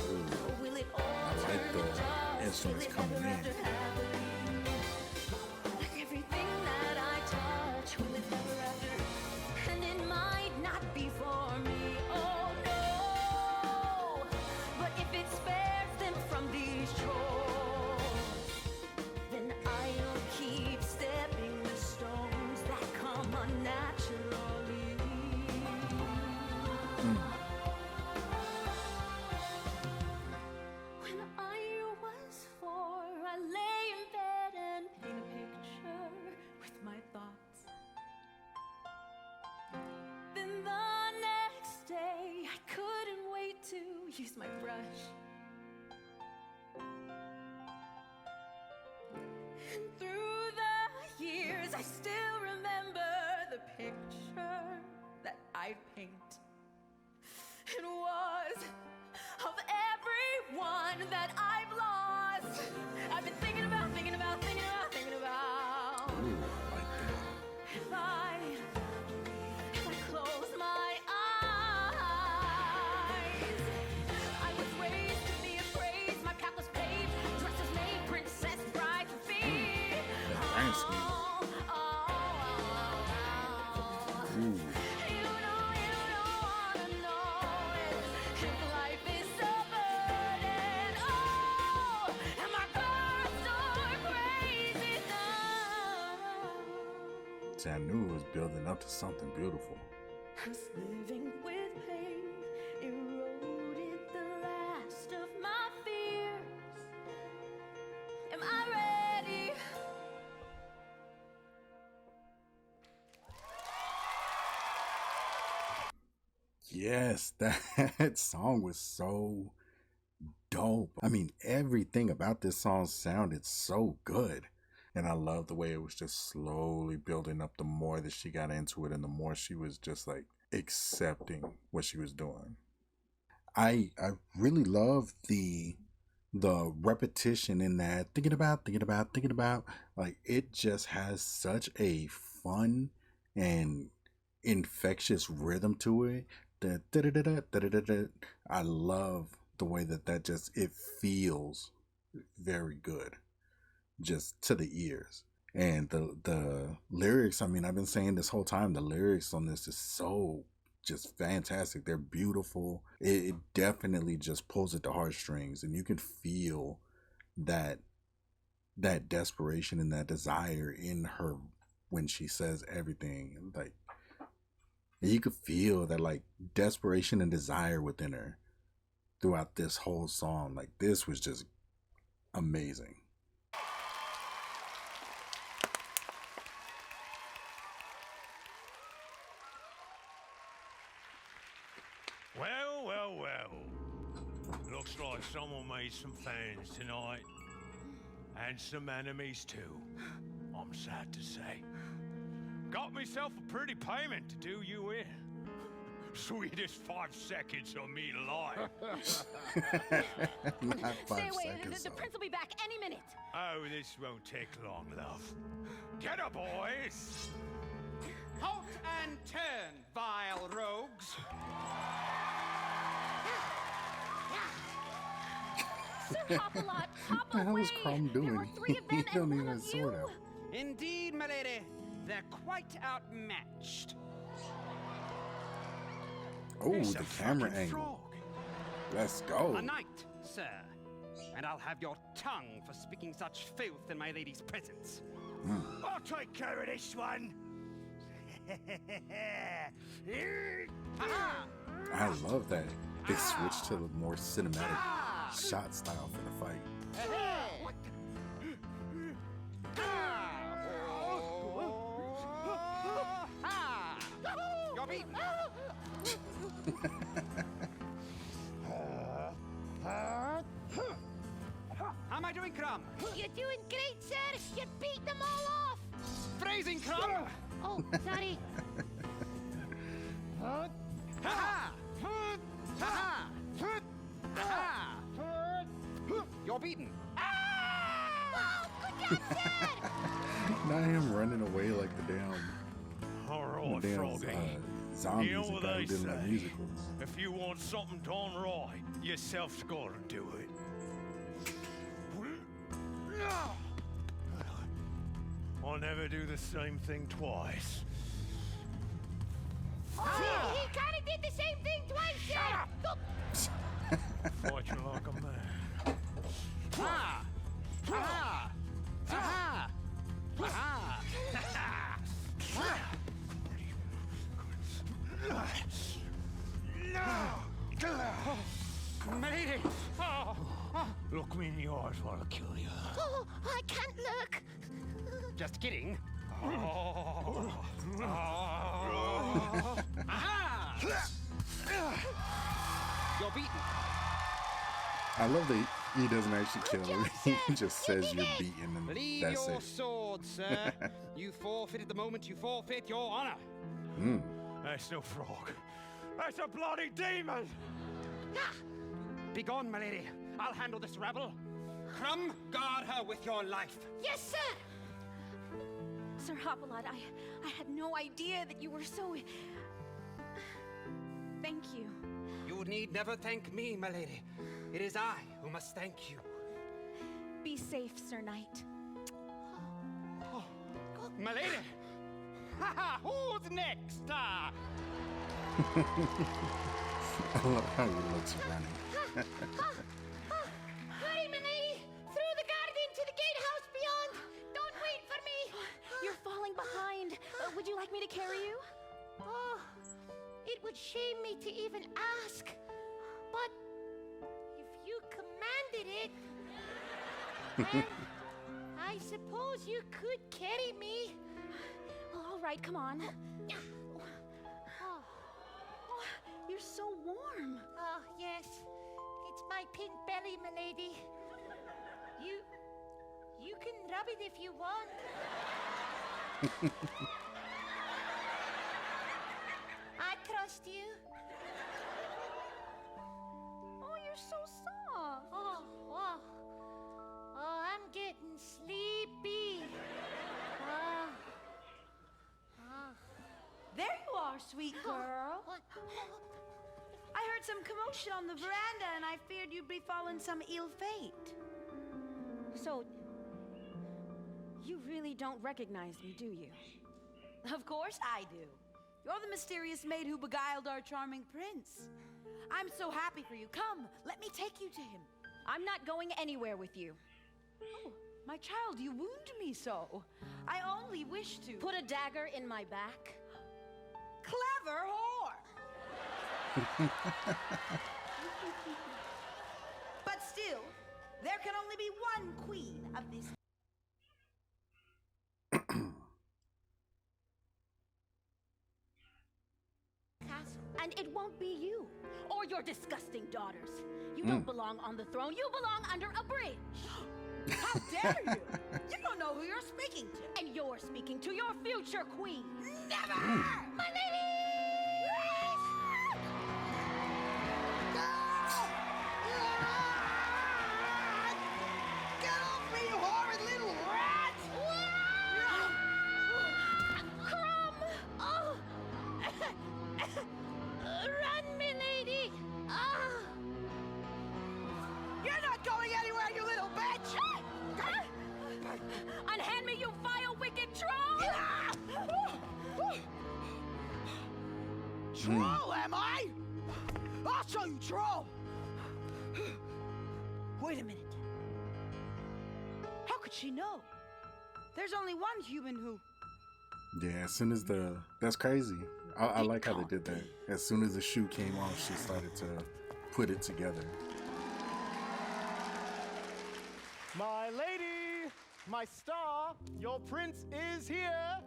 Or will it all I like turn to dust? the instruments Will it coming ever after in. happily? Like everything that I touch, will it ever after? And it might not be for me, oh no. But if it spares them from these chores, then I'll keep stepping the stones that come unnaturally. When I was 4, I lay in bed and paint a picture with my thoughts. Then the next day, I couldn't wait to use my brush. And through the years, I still remember the picture that I'd paint. It was of everyone that I've lost. I've been thinking about. Ooh, I like that. If I close my eyes, I was raised to be appraised. My path was paved, dresses made, princess, bride, and fee. That rhyme scheme. Ooh. You don't wanna know it. If life is a burden, oh, am I gonna start crazy now? See, I knew it was building up to something beautiful. Cause living with pain eroded the last of my fears. Am I ready? Yes, that song was so dope. I mean, everything about this song sounded so good. And I love the way it was just slowly building up the more that she got into it and the more she was just like accepting what she was doing. I really love the repetition in that thinking about, like it just has such a fun and infectious rhythm to it. I love the way that just it feels very good, just to the ears. And the lyrics, I mean, I've been saying this whole time, the lyrics on this is so just fantastic. They're beautiful. It definitely just pulls at the heartstrings, and you can feel that desperation and that desire in her when she says everything. Like, you could feel that like desperation and desire within her throughout this whole song. Like, this was just amazing. Well, well, well. Looks like someone made some fans tonight. And some enemies too, I'm sad to say. Got myself a pretty payment to do you in. Sweetest 5 seconds of me life. Not 5 Stay away. seconds. The prince will be back any minute. Oh, this won't take long, love. Get up, boys! Halt and turn, vile rogues. Sir Hop-a-Lot, hop What the hell away. is Crumb There were doing? 3 of He them don't and even one of sort you. out. Indeed, milady, they're quite outmatched. Oh, It's the a camera fucking angle. frog. Let's go. A knight, sir. And I'll have your tongue for speaking such filth in my lady's presence. I'll take care of this one. Aha! I love that they switched to the more cinematic shot style for the fight. What? You're beaten. How am I doing, Crumb? You're doing great, sir. You're beating them all off. Phrasing, Crumb. Oh, sorry. Ha ha! Ha ha! You're beaten. Oh, good job, sir. Not him running away like the damn, All the right, damn Froggy. zombies You know and what guy they who didn't like say. musicals. If you want something done right, yourself's gotta do it. I'll never do the same thing twice. Oh, he kind of did the same thing twice, sir. Fight you like a man. Ha! Ha! Ha! Ha! Milady! Look me in the eyes while I kill you. Oh, I can't look. Just kidding. You're beaten. I love that he doesn't actually kill him. He just says you're beaten and Leave that's your it. sword, sir. You forfeited the moment you forfeit your honor. That's no frog. That's a bloody demon! Begone, my lady. I'll handle this rabble. Crumb, guard her with your life. Yes, sir. Sir Hop-a-Lot, I had no idea that you were so... Thank you. You need never thank me, my lady. It is I who must thank you. Be safe, Sir Knight. My lady! Ha ha! Who's next? I love how he looks running. Hurry, my lady. Through the garden to the gatehouse beyond. Don't wait for me. You're falling behind. Would you like me to carry you? Oh, it would shame me to even ask. But if you commanded it, well, I suppose you could carry me. Well, all right, come on. Oh, You're so warm. oh, yes. It's my pink belly, my lady. You can rub it if you want. I trust you. Oh, you're so soft. Oh, oh. Oh, I'm getting sleepy. Oh. Oh. There you are, sweet girl. What? I heard some commotion on the veranda and I feared you'd befallen some ill fate. So, you really don't recognize me, do you? Of course I do. You're the mysterious maid who beguiled our charming prince. I'm so happy for you. Come, let me take you to him. I'm not going anywhere with you. Oh, my child, you wound me so. I only wish to... Put a dagger in my back? Clever whore! But still, there can only be one queen of this castle. And it won't be you, or your disgusting daughters. You don't belong on the throne, you belong under a bridge. How dare you? You don't know who you're speaking to. And you're speaking to your future queen. Never! My lady! Get off me, you horrid little rat! Crumb! Oh! Run, milady! Ah! You're not going anywhere, you little bitch! Unhand me, you vile, wicked troll! Troll, am I? I'll show you troll! Wait a minute. How could she know? There's only one human who... Yeah, as soon as that's crazy. I like how they did that. As soon as the shoe came off, she started to put it together. My lady, my star, your prince is here.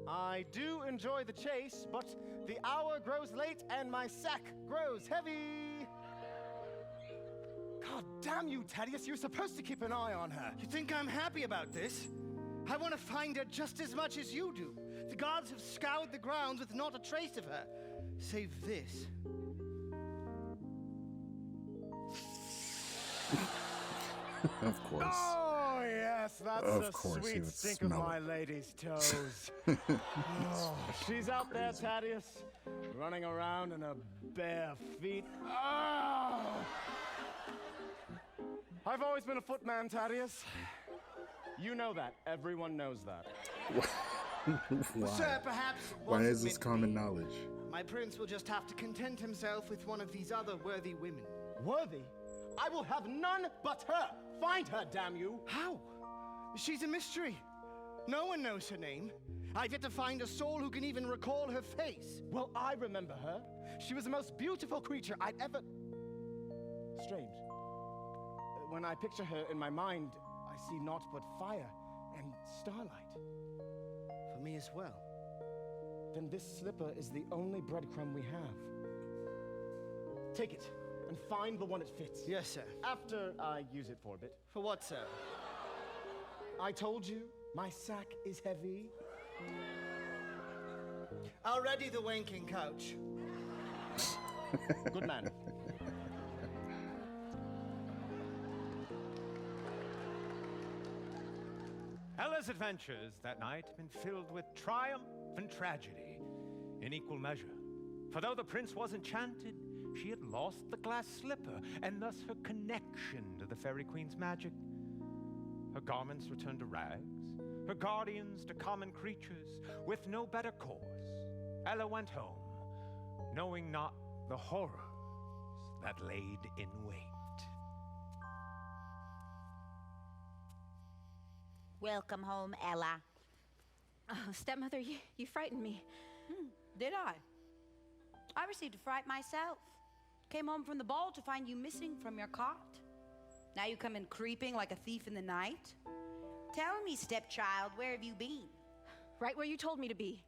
I do enjoy the chase, but the hour grows late and my sack grows heavy. God damn you, Thaddeus, you're supposed to keep an eye on her. You think I'm happy about this? I want to find her just as much as you do. The gods have scoured the grounds with not a trace of her. Save this. Of course. Oh, yes, that's Of course he sweet would stink of smell my it. lady's toes. Oh, she's out there, Thaddeus, running around in her bare feet. Oh! I've always been a footman, Thaddeus. You know that. Everyone knows that. Why? Sir, perhaps it Why wasn't is this meant to common be. knowledge? My prince will just have to content himself with one of these other worthy women. Worthy? I will have none but her. Find her, damn you. How? She's a mystery. No one knows her name. I've yet to find a soul who can even recall her face. Well, I remember her. She was the most beautiful creature I'd ever... Strange. When I picture her in my mind, I see naught but fire and starlight. For me as well. Then this slipper is the only breadcrumb we have. Take it and find the one it fits. Yes, sir. After I use it for a bit. For what, sir? I told you, my sack is heavy. I'll ready the wanking couch. Good man. Ella's adventures that night had been filled with triumph and tragedy in equal measure. For though the prince was enchanted, she had lost the glass slipper, and thus her connection to the Fairy Queen's magic. Her garments returned to rags, her guardians to common creatures. With no better course, Ella went home, knowing not the horrors that laid in wait. Welcome home, Ella. Oh, Stepmother, you frightened me. Did I? I received a fright myself. Came home from the ball to find you missing from your cot. Now you come in creeping like a thief in the night? Tell me, stepchild, where have you been? Right where you told me to be.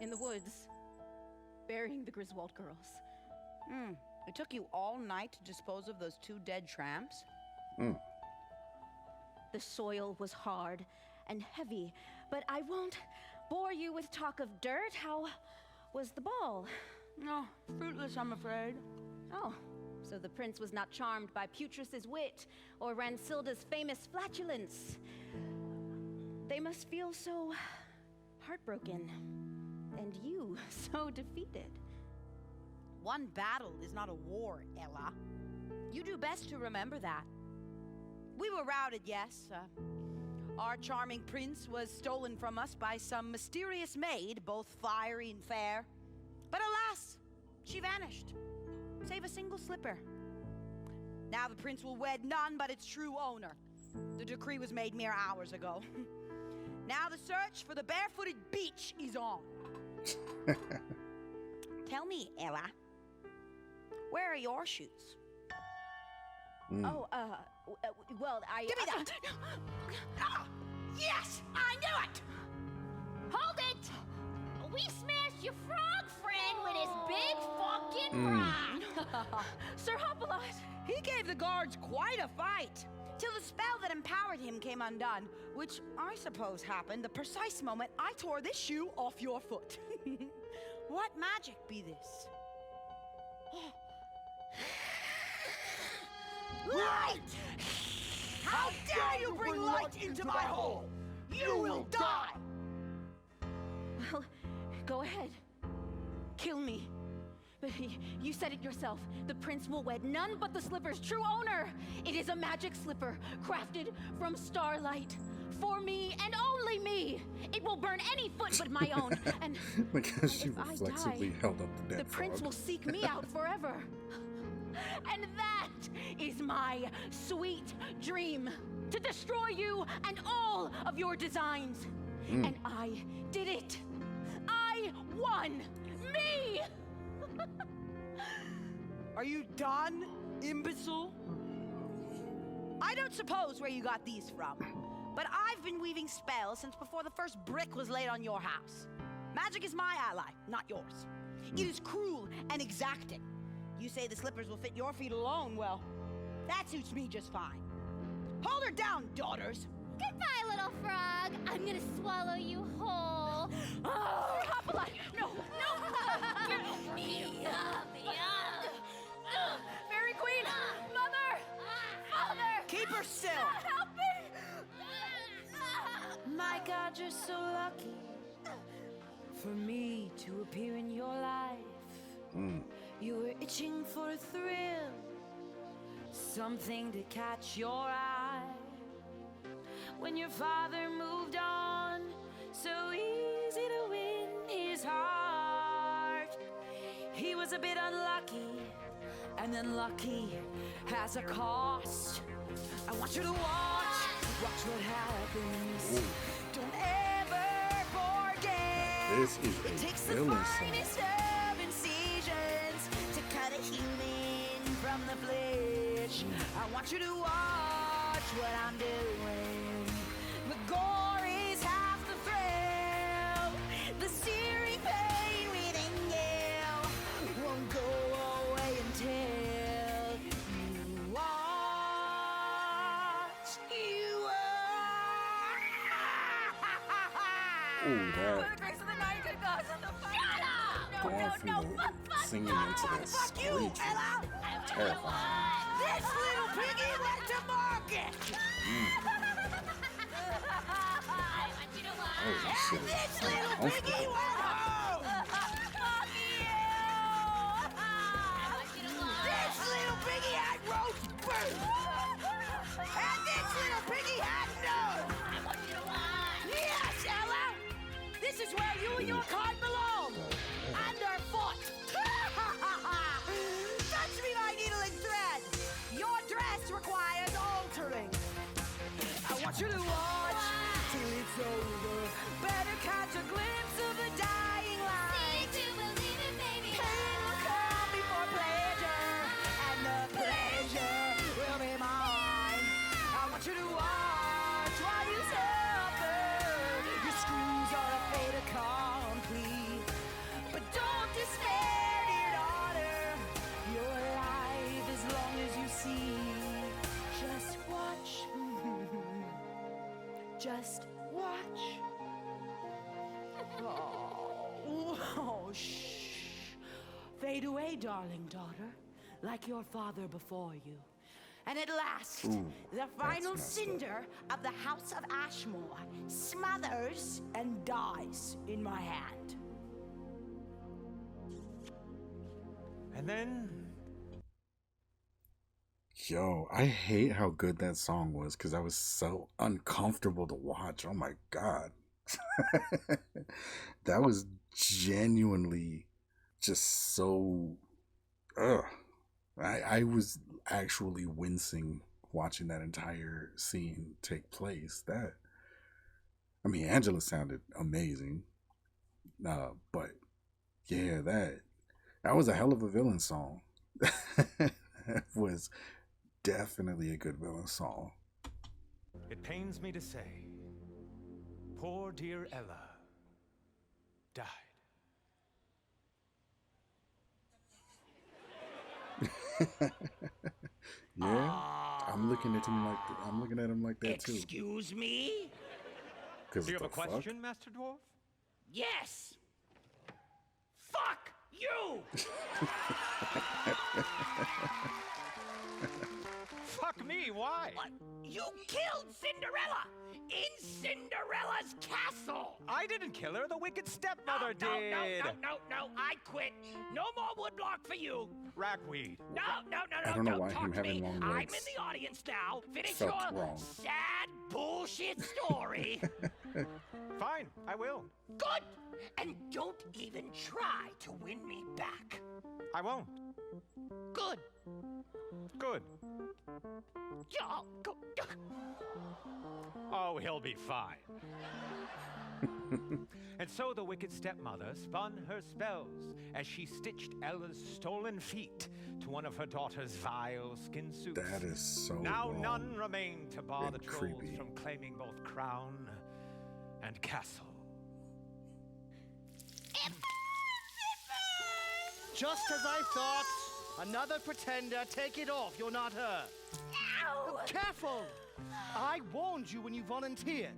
In the woods. Burying the Griswold girls. It took you all night to dispose of those 2 dead tramps? The soil was hard and heavy, but I won't bore you with talk of dirt. How was the ball? No, fruitless, I'm afraid. Oh, so the prince was not charmed by Putris's wit or Ransilda's famous flatulence. They must feel so heartbroken, and you so defeated. One battle is not a war, Ella. You do best to remember that. We were routed, yes. Our charming prince was stolen from us by some mysterious maid, both fiery and fair. But alas, she vanished, save a single slipper. Now the prince will wed none but its true owner. The decree was made mere hours ago. Now the search for the barefooted beach is on. Tell me, Ella, where are your shoes? Oh, well, Give me that! Ah, yes! I knew it! Hold it! We smashed your frog friend with his big fucking rock. Sir Hopalot, he gave the guards quite a fight, till the spell that empowered him came undone, which I suppose happened the precise moment I tore this shoe off your foot. What magic be this? Light! How dare you bring light into my hole? You will die! Well, go ahead. Kill me. But you said it yourself. The prince will wed none but the slipper's true owner. It is a magic slipper, crafted from starlight. For me and only me. It will burn any foot but my own. And because she if I reflexively die, held up the dead the prince frog. will seek me out forever. And that is my sweet dream. To destroy you and all of your designs. And I did it. I won. Me! Are you done, imbecile? I don't suppose where you got these from, but I've been weaving spells since before the first brick was laid on your house. Magic is my ally, not yours. It is cruel and exacting. You say the slippers will fit your feet alone, well, that suits me just fine. Hold her down, daughters. Goodbye, little frog. I'm gonna swallow you whole. Oh, Hopalot! No, no! Fairy Queen! Mother! Father! Keep her still. Help me! My God, you're so lucky for me to appear in your life. You were itching for a thrill, something to catch your eye. When your father moved on, so easy to win his heart. He was a bit unlucky, and then lucky has a cost. I want you to watch what happens. Don't ever forget. This is It takes a the villain song. finest of incisions to cut a human from the flesh. I want you to watch what I'm doing. The gore is half the thrill. The searing pain within you won't go away until you watch. You Ooh, that Grace of the night and gods of the fire! Shut up! going through the singing into that screech was terrifying. This little piggy went to market! Holy shit. This little piggy went home! This little piggy had roast beef! And this little piggy had none! Yes, Ella! This is where you and your kind belong! Underfoot! Touch me, my needle and thread! Your dress requires altering. I want you to watch till it's over. Better catch a glimpse of the dying light. Pain will come before pleasure, and the pleasure will be mine. I want you to watch while you suffer. Your screws are a fait accompli, but don't despair, dear daughter. Your life as long as you see. Just watch. Just watch. Oh, shh. Fade away, darling daughter, like your father before you. And at last, the final cinder of the House of Ashmore smothers and dies in my hand. And then Yo, I hate how good that song was because I was so uncomfortable to watch. Oh my god. That was genuinely just so ugh. I was actually wincing watching that entire scene take place. I mean, Angela sounded amazing. But yeah, that was a hell of a villain song. That was definitely a good villain song. It pains me to say, poor dear Ella died. Yeah, I'm looking at him like that too. Excuse me? Do you have a question, Master Dwarf? Yes. Fuck you! Fuck me, why? What? You killed Cinderella in Cinderella's castle! I didn't kill her, the wicked stepmother did! No, I quit. No more woodblock for you. Rackweed. No, I don't know why talk him to having me. long I'm legs in the audience now. Finish felt your wrong. sad bullshit story. Fine, I will. Good! And don't even try to win me back. I won't. Good. Good. Yeah, go. Oh, he'll be fine. And so the wicked stepmother spun her spells as she stitched Ella's stolen feet to one of her daughter's vile skin suits. That is so Now wrong none remain to bar and the trolls creepy. from claiming both crown and castle. Just as I thought. Another pretender. Take it off. You're not her. Ow! Careful! I warned you when you volunteered.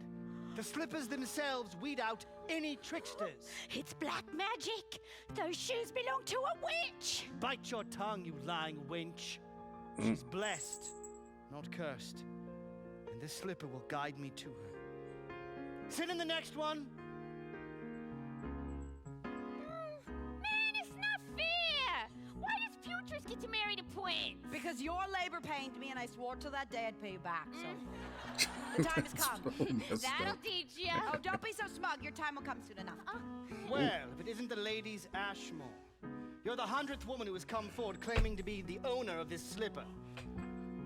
The slippers themselves weed out any tricksters. It's black magic. Those shoes belong to a witch. Bite your tongue, you lying wench. She's blessed, not cursed. And this slipper will guide me to her. Sit in the next one. Man, it's not fair. Why does Putress get to marry the prince? Because your labor pained me and I swore till that day I'd pay you back, so... The time has come. That'll teach you. Oh, don't be so smug. Your time will come soon enough. Well, if it isn't the ladies Ashmore. You're the 100th woman who has come forward claiming to be the owner of this slipper.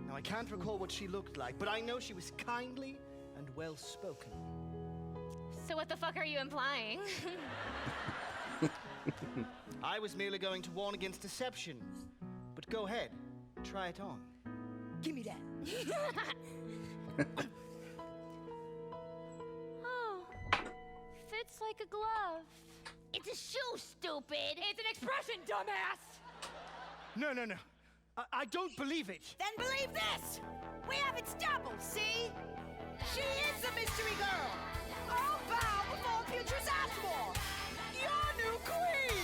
Now, I can't recall what she looked like, but I know she was kindly and well-spoken. So what the fuck are you implying? I was merely going to warn against deception. But go ahead, try it on. Give me that. Oh, fits like a glove. It's a shoe, stupid. It's an expression, dumbass! No. I don't believe it. Then believe this! We have it double, see? She is the mystery girl! All bow before Putress Ashmore! Your new queen!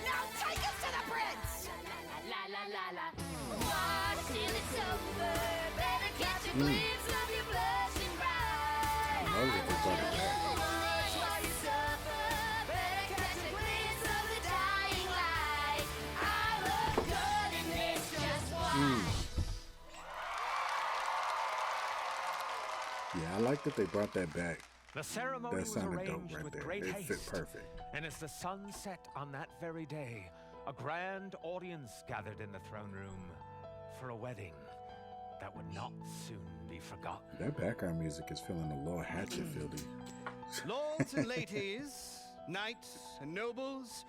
Now take us to the prince! La la la la. Watch till it's over. Better catch a glimpse of your blushing bride. I love that they brought it back. Watch while you suffer. Better catch a glimpse of the dying light. I look good in this, just watch. Yeah, I like that they brought that back. The ceremony That was sounded dope arranged right with there. great It haste. fit perfect. And as the sun set on that very day, a grand audience gathered in the throne room for a wedding that would not soon be forgotten. That background music is feeling a little Hatchetfieldy. Lords and ladies, knights and nobles,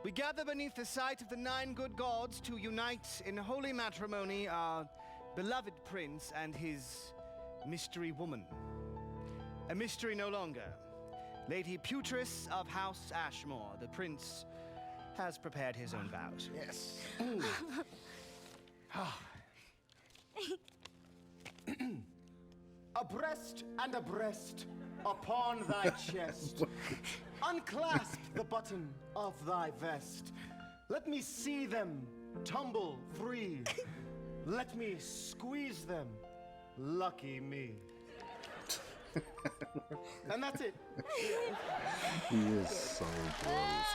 we gather beneath the sight of the 9 good gods to unite in holy matrimony our beloved prince and his mystery woman. A mystery no longer. Lady Putress of House Ashmore, the prince has prepared his own vows. Yes. Abreast and abreast upon thy chest. Unclasp the button of thy vest. Let me see them tumble free. Let me squeeze them. Lucky me. And that's it. He is so gross.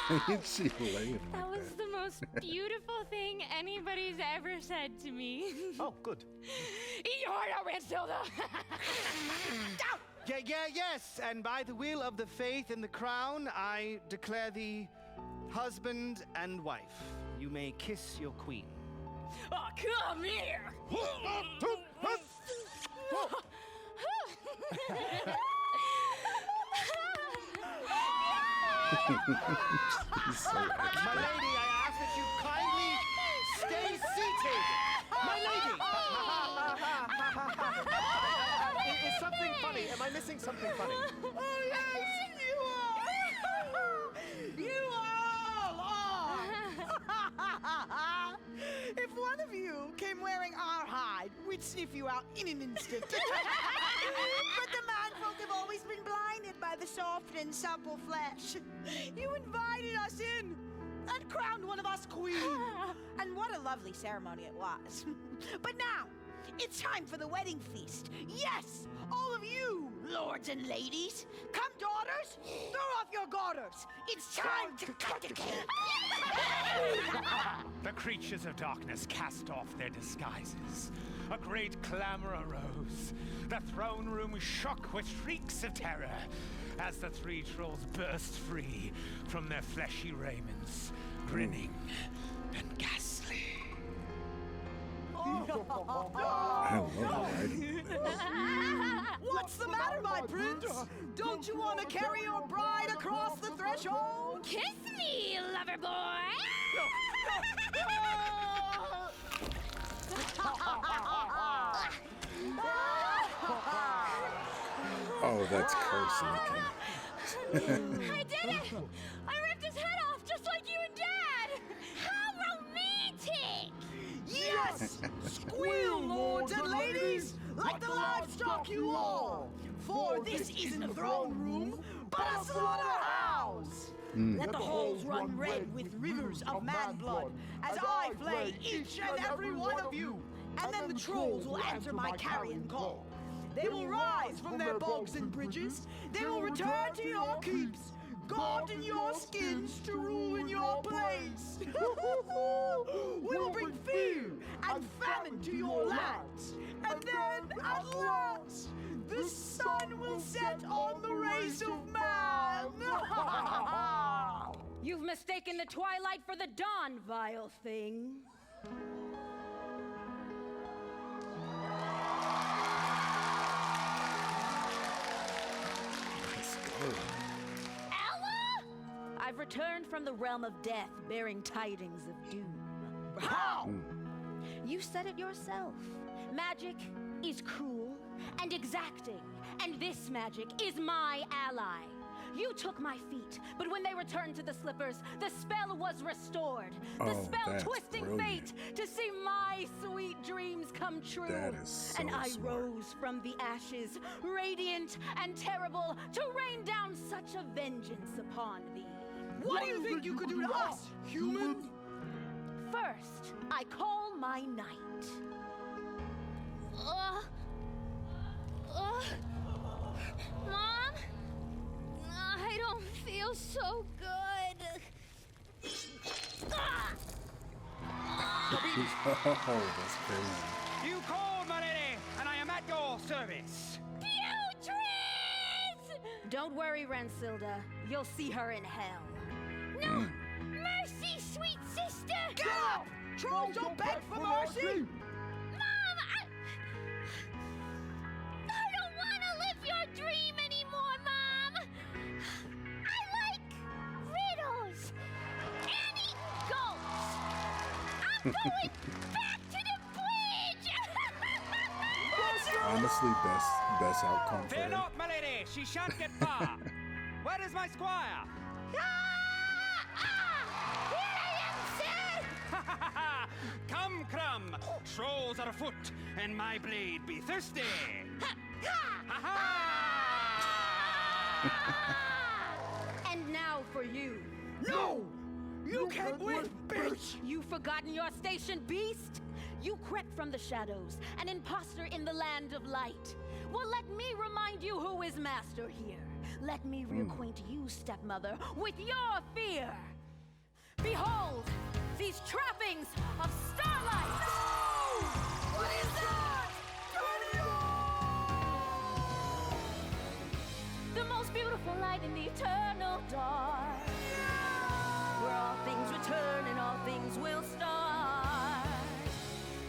Why is she laying like That was that? the most most beautiful thing anybody's ever said to me. Oh, good. Eat your heart out, Ransilda! Yes, and by the will of the faith and the crown, I declare thee husband and wife. You may kiss your queen. Oh, come here! My lady, I ask that you kindly stay seated. My lady! Is something funny? Am I missing something funny? Oh, yes, you are! You all are! If one of you came wearing our hide, we'd sniff you out in an instant. But the manfolk have always been blinded by the soft and supple flesh. You invited us in and crowned one of us queen. And what a lovely ceremony it was. But now, it's time for the wedding feast. Yes, all of you, lords and ladies. Come, daughters, throw off your garters. It's time to cut the cake. The creatures of darkness cast off their disguises. A great clamor arose. The throne room shook with shrieks of terror as the three trolls burst free from their fleshy raiments, grinning and ghastly. I love writing. What's the matter, my prince? Don't you want to carry your bride across the threshold? Kiss me, lover boy! Oh, that's cursing. I did it! I ripped his head off just like you and Dad! How romantic! Yes! Squeal, lords and ladies, like the livestock you all! For this isn't a throne room, but a slaughterhouse! Let the halls run red with rivers of man blood as I flay each and every one of you, and then the trolls will answer my carrion call. They will rise from their bogs and bridges. They will return to your keeps, guarding your skins to rule in your place. We will bring fear and famine to your lands. And then, at last, the sun will set on the race of man. You've mistaken the twilight for the dawn, vile thing. Ella? I've returned from the realm of death, bearing tidings of doom. How? You said it yourself. Magic is cruel and exacting, and this magic is my ally. You took my feet, but when they returned to the slippers, the spell was restored. The spell twisting fate to see my sweet dreams come true. That is so and I smart. rose from the ashes, radiant and terrible, to rain down such a vengeance upon thee. What do you think you could do to us, human? First, I call my knight. Mom? I don't feel so good. Oh, that's crazy. You called, my lady, and I am at your service. Beatrice! Don't worry, Ransilda. You'll see her in hell. No! Mercy, sweet sister! Get up! Trolls don't beg for mercy! Mom, I don't want to live your dream anymore, Mom! I like riddles and eat goats! I'm going back to the bridge! Honestly, best outcome for Fear her. not, my lady, she shan't get far. Where is my squire? Here I am, sir! Come, Crumb. Trolls are afoot, and my blade be thirsty. And now for you. No! You can't win, bitch! You've forgotten your station, beast? You crept from the shadows, an imposter in the land of light. Well, let me remind you who is master here. Let me reacquaint you, stepmother, with your fear. Behold, these trappings of starlight. No! What is that? Turn it on! The most beautiful light in the eternal dark. Where all things return and all things will start.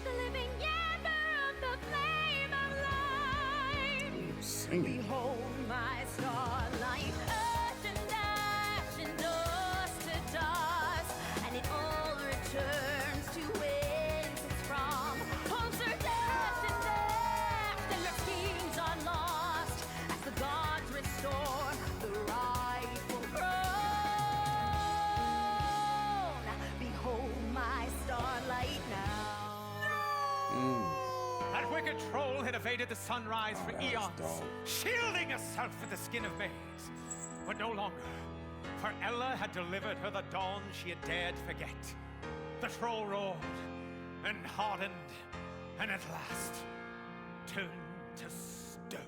The living ember of the flame of light. Singing. Behold my starlight, earth and ash and dust to dust, and it all returns to whence it's from. Hopes are dashed and dashed, and their schemes are lost, as the gods restore the rightful throne. Behold my starlight now. That wicked troll had evaded the sunrise for eons, shielding herself with the skin of maize. But no longer, for Ella had delivered her the dawn she had dared forget. The troll roared and hardened, and at last turned to stone.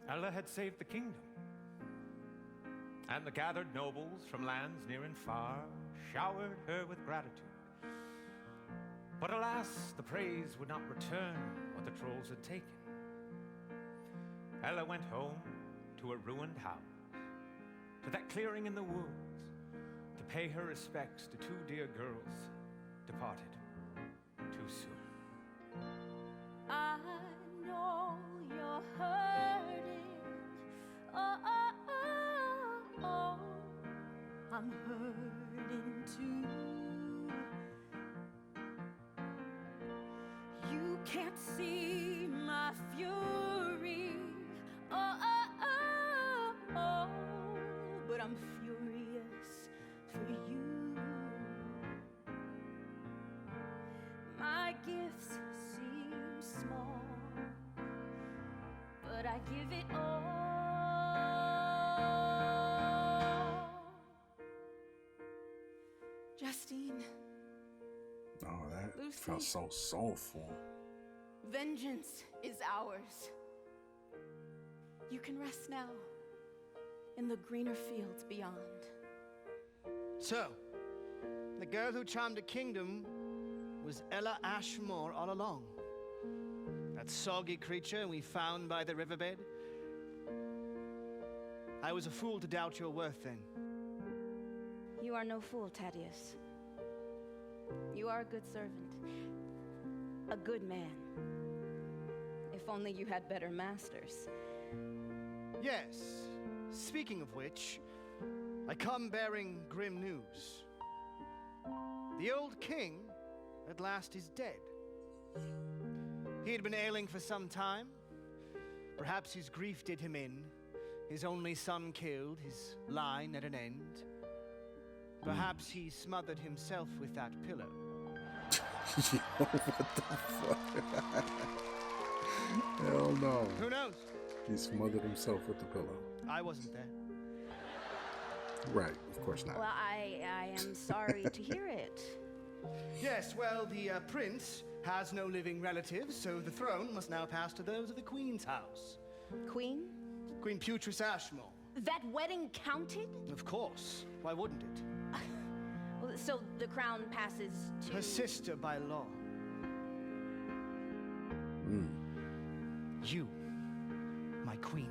Ella had saved the kingdom, and the gathered nobles from lands near and far showered her with gratitude. But alas, the praise would not return what the trolls had taken. Ella went home to a ruined house, to that clearing in the woods, to pay her respects to two dear girls departed too soon. I know you're hurting. Oh, oh, oh, oh. I'm hurting too. You can't see my fury. Oh, oh, oh, oh. But I'm furious for you. My gifts seem small, but I give it all. Justine. Oh, that Lucy. felt so soulful. Vengeance is ours. You can rest now in the greener fields beyond. So, the girl who charmed a kingdom was Ella Ashmore all along. That soggy creature we found by the riverbed. I was a fool to doubt your worth then. You are no fool, Thaddeus. You are a good servant. A good man. If only you had better masters. Yes. Speaking of which, I come bearing grim news. The old king, at last, is dead. He had been ailing for some time. Perhaps his grief did him in. His only son killed, his line at an end. Perhaps he smothered himself with that pillow. Yo, what the fuck? Hell no. Who knows? He smothered himself with the pillow. I wasn't there. Right, of course not. Well, I am sorry to hear it. Yes, well, the prince has no living relatives, so the throne must now pass to those of the queen's house. Queen? Queen Putris Ashmore. That wedding counted? Of course. Why wouldn't it? Well, so the crown passes to... Her sister by law. You, my queen.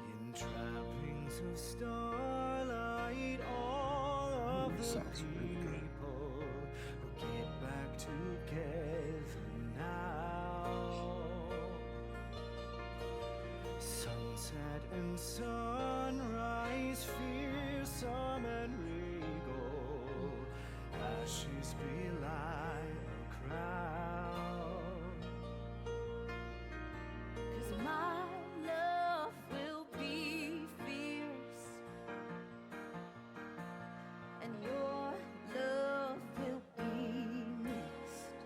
In trappings of starlight, all of the people will get back together now. Sunset and sunrise, fearsome and regal, ashes belie a crown. 'Cause my love will be fierce, and your love will be missed.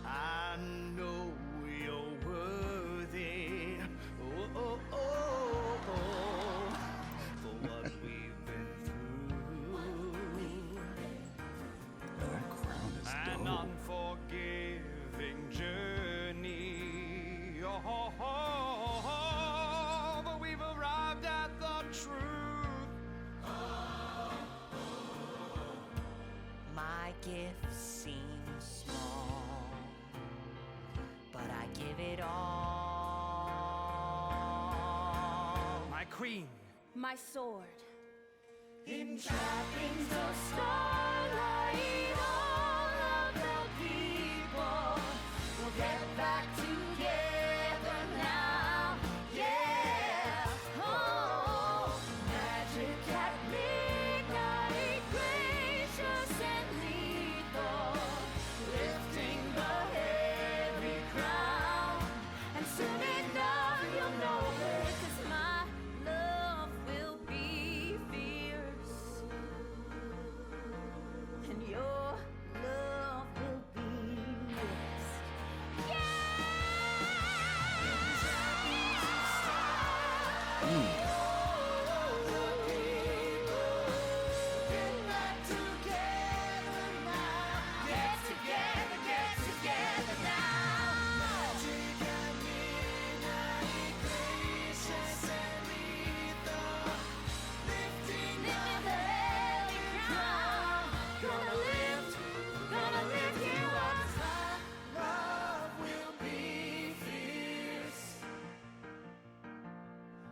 I know you're worthy, oh, oh, oh, oh, for what we've been through. gifts seem small, but I give it all. My queen. My sword. In trappings of starlight, all of the people will get back together now. Yeah. Oh, magic at midnight, gracious and lethal, lifting the heavy crown. And soon enough you'll know it, 'cause my love will be fierce, and your love will be missed.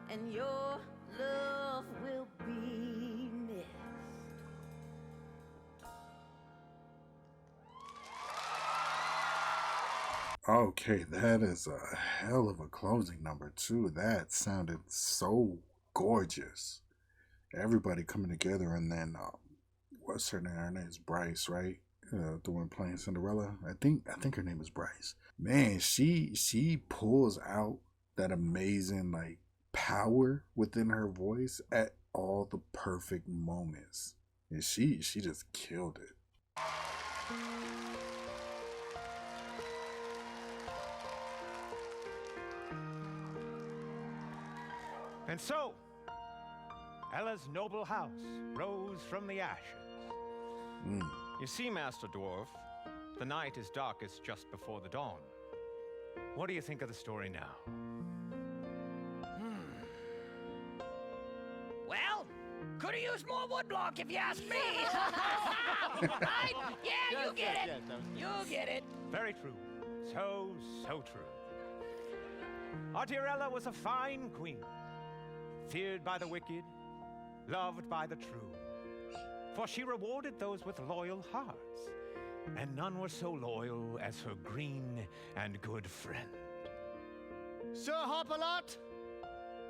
And your love will be missed. Okay, that is a hell of a closing number too. That sounded so gorgeous. Everybody coming together, and then what's her name? Her name is Bryce, right? The one playing Cinderella. I think her name is Bryce. Man, she pulls out that amazing like power within her voice at all the perfect moments, and she just killed it. And so, Ella's noble house rose from the ashes. You see, Master Dwarf, the night is darkest just before the dawn. What do you think of the story now? Well, could have used more woodblock if you ask me. Right? Yeah, you get it. You get it. Very true. So true. Our dear Ella was a fine queen, feared by the wicked, loved by the true. For she rewarded those with loyal hearts, and none were so loyal as her green and good friend. Sir Hopalot,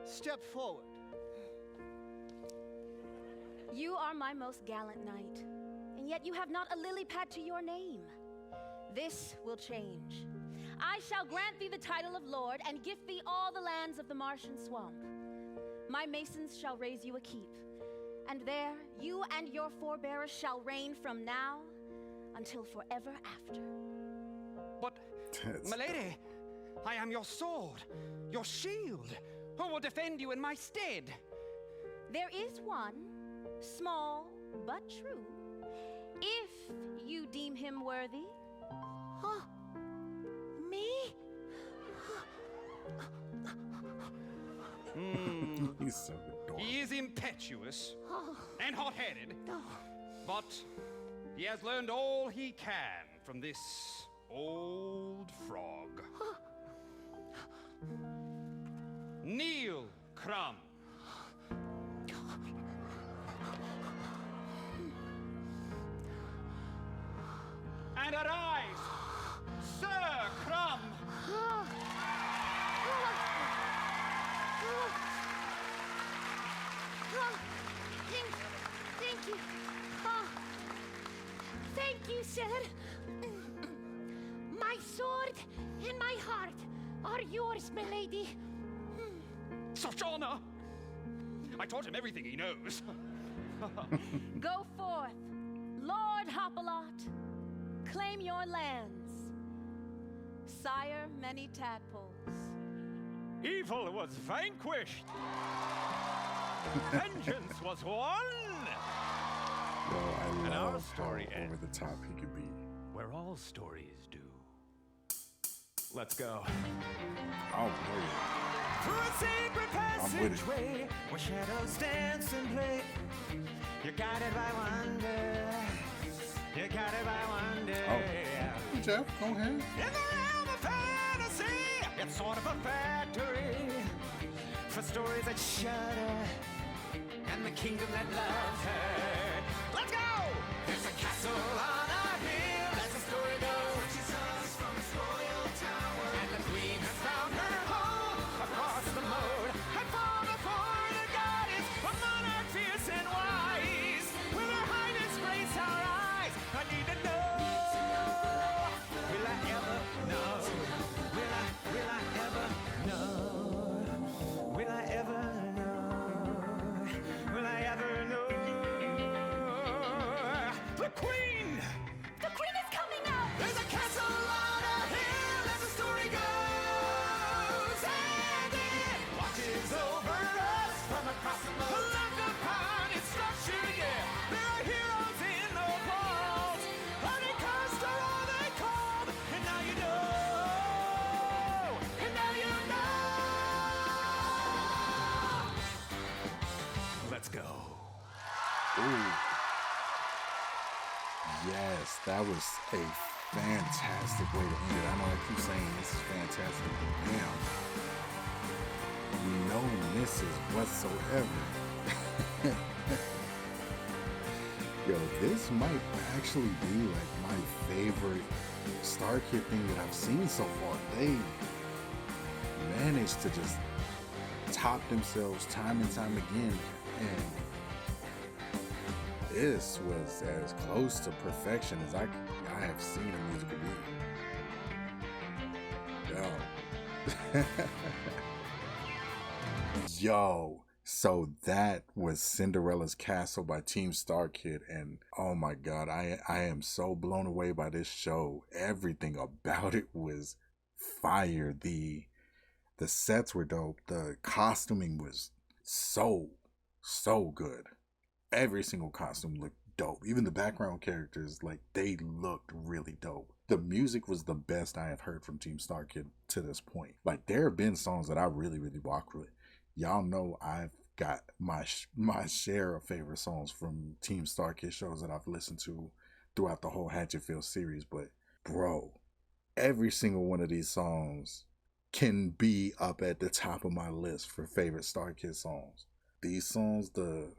step forward. You are my most gallant knight, and yet you have not a lily pad to your name. This will change. I shall grant thee the title of Lord and gift thee all the lands of the marsh and swamp. My masons shall raise you a keep, and there you and your forebearers shall reign from now until forever after. But, milady, I am your sword, your shield. Who will defend you in my stead? There is one, small but true, if you deem him worthy. Huh? Me? He's so adorable. He is impetuous Oh. and hot-headed, Oh. but he has learned all he can from this old frog. Kneel, Crumb. And arise, Sir Crumb. Thank you. Thank you, sir. My sword and my heart are yours, milady. Such honor. I taught him everything he knows. Go forth, Lord Hopalot. Claim your lands. Sire many tadpoles. Evil was vanquished. Vengeance was won. Yo, I And our love story how over ends the top he could be. where all stories do. Let's go. Oh, Through a secret I'm with it. passageway where shadows dance and play, you're guided by wonder. You gotta buy wonder. Oh, Jeff, go ahead. In the realm of fantasy, it's sort of a factory for stories that shudder and the kingdom that loves her. Let's go! There's a castle on a hill, as the story goes. She's us from its royal tower, and the queen has found her home across the moat. And for before the goddess, a monarch fierce and wise, will her highness grace our eyes? I need to know. Will I ever know? Will I ever know? Will I ever know? Will I ever know? The queen! The queen is coming out! There's a castle on a hill as the story goes, and it watches over us from across the moat. Look upon its structure, yeah. There are heroes in the walls. Honey cursed are all they called, and now you know. And now you know. Let's go. Ooh. Yes, that was a fantastic way to end it. I know I keep saying this is fantastic, but damn, no misses whatsoever. Yo, this might actually be like my favorite Starkid thing that I've seen so far. They managed to just top themselves time and time again, and this was as close to perfection as I have seen a musical be. Yo. Yo. So that was Cinderella's Castle by Team Starkid, and oh my god, I am so blown away by this show. Everything about it was fire. The sets were dope. The costuming was so good. Every single costume looked dope. Even the background characters, like, they looked really dope. The music was the best I have heard from Team Starkid to this point. Like, there have been songs that I really rock with. Y'all know I've got my share of favorite songs from Team Starkid shows that I've listened to throughout the whole Hatchetfield series, but bro, every single one of these songs can be up at the top of my list for favorite Starkid songs. These songs, the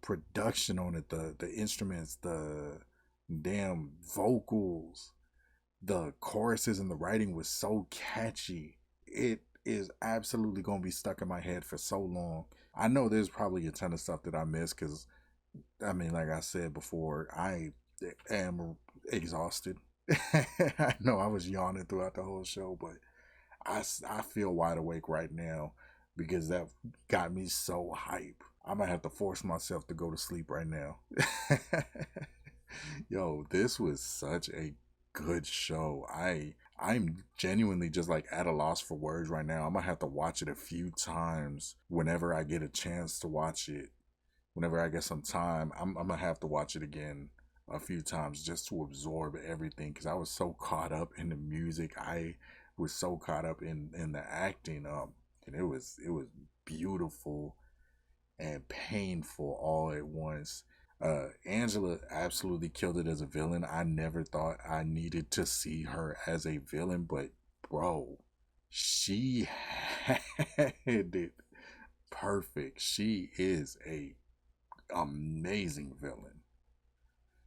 production on it, the instruments, the damn vocals, the choruses, and the writing was so catchy. It is absolutely going to be stuck in my head for so long. I know there's probably a ton of stuff that I missed because, I mean, like I said before, I am exhausted. I know I was yawning throughout the whole show, but I feel wide awake right now because that got me so hype. I might have to force myself to go to sleep right now. Yo, this was such a good show. I'm genuinely just like at a loss for words right now. I'm gonna have to watch it a few times whenever I get a chance to watch it. Whenever I get some time, I'm gonna have to watch it again a few times just to absorb everything, because I was so caught up in the music. I was so caught up in the acting, and it was beautiful and painful all at once. Angela absolutely killed it as a villain. I never thought I needed to see her as a villain, but bro, she had it perfect. She is a amazing villain.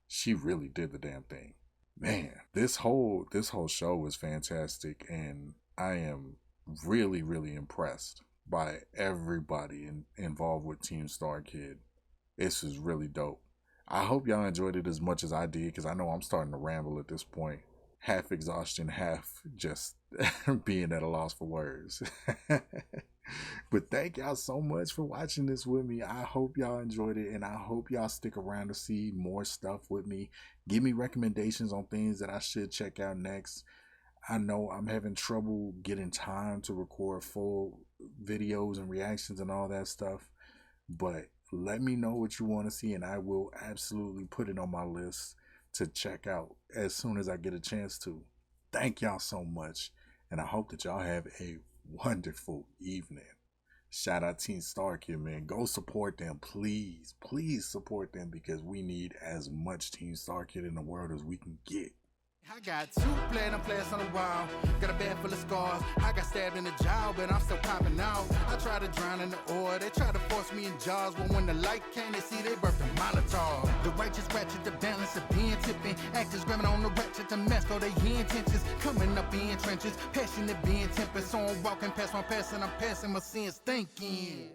She really did the damn thing. Man, this whole show was fantastic, and I am really impressed by everybody involved with Team Starkid. This was really dope. I hope y'all enjoyed it as much as I did, because I know I'm starting to ramble at this point. Half exhaustion, half just being at a loss for words. But thank y'all so much for watching this with me. I hope y'all enjoyed it, and I hope y'all stick around to see more stuff with me. Give me recommendations on things that I should check out next. I know I'm having trouble getting time to record full videos and reactions and all that stuff, but let me know what you want to see, and I will absolutely put it on my list to check out as soon as I get a chance to. Thank y'all so much, and I hope that y'all have a wonderful evening. Shout out Team Starkid, man. Go support them, please. Please support them because we need as much Team Starkid in the world as we can get. I got 2 platinum plaques on the wall, got a bag full of scars. I got stabbed in the jaw, but I'm still popping out. I tried to drown in the oil, they tried to force me in jars, but when the light came, they see they birthed a Molotov. The righteous ratchet, the balance of being tipping, actors grabbing on the ratchet to mess for their intentions. Coming up in trenches, passionate being tempered, so I'm walking past my past and I'm passing my sins thinking.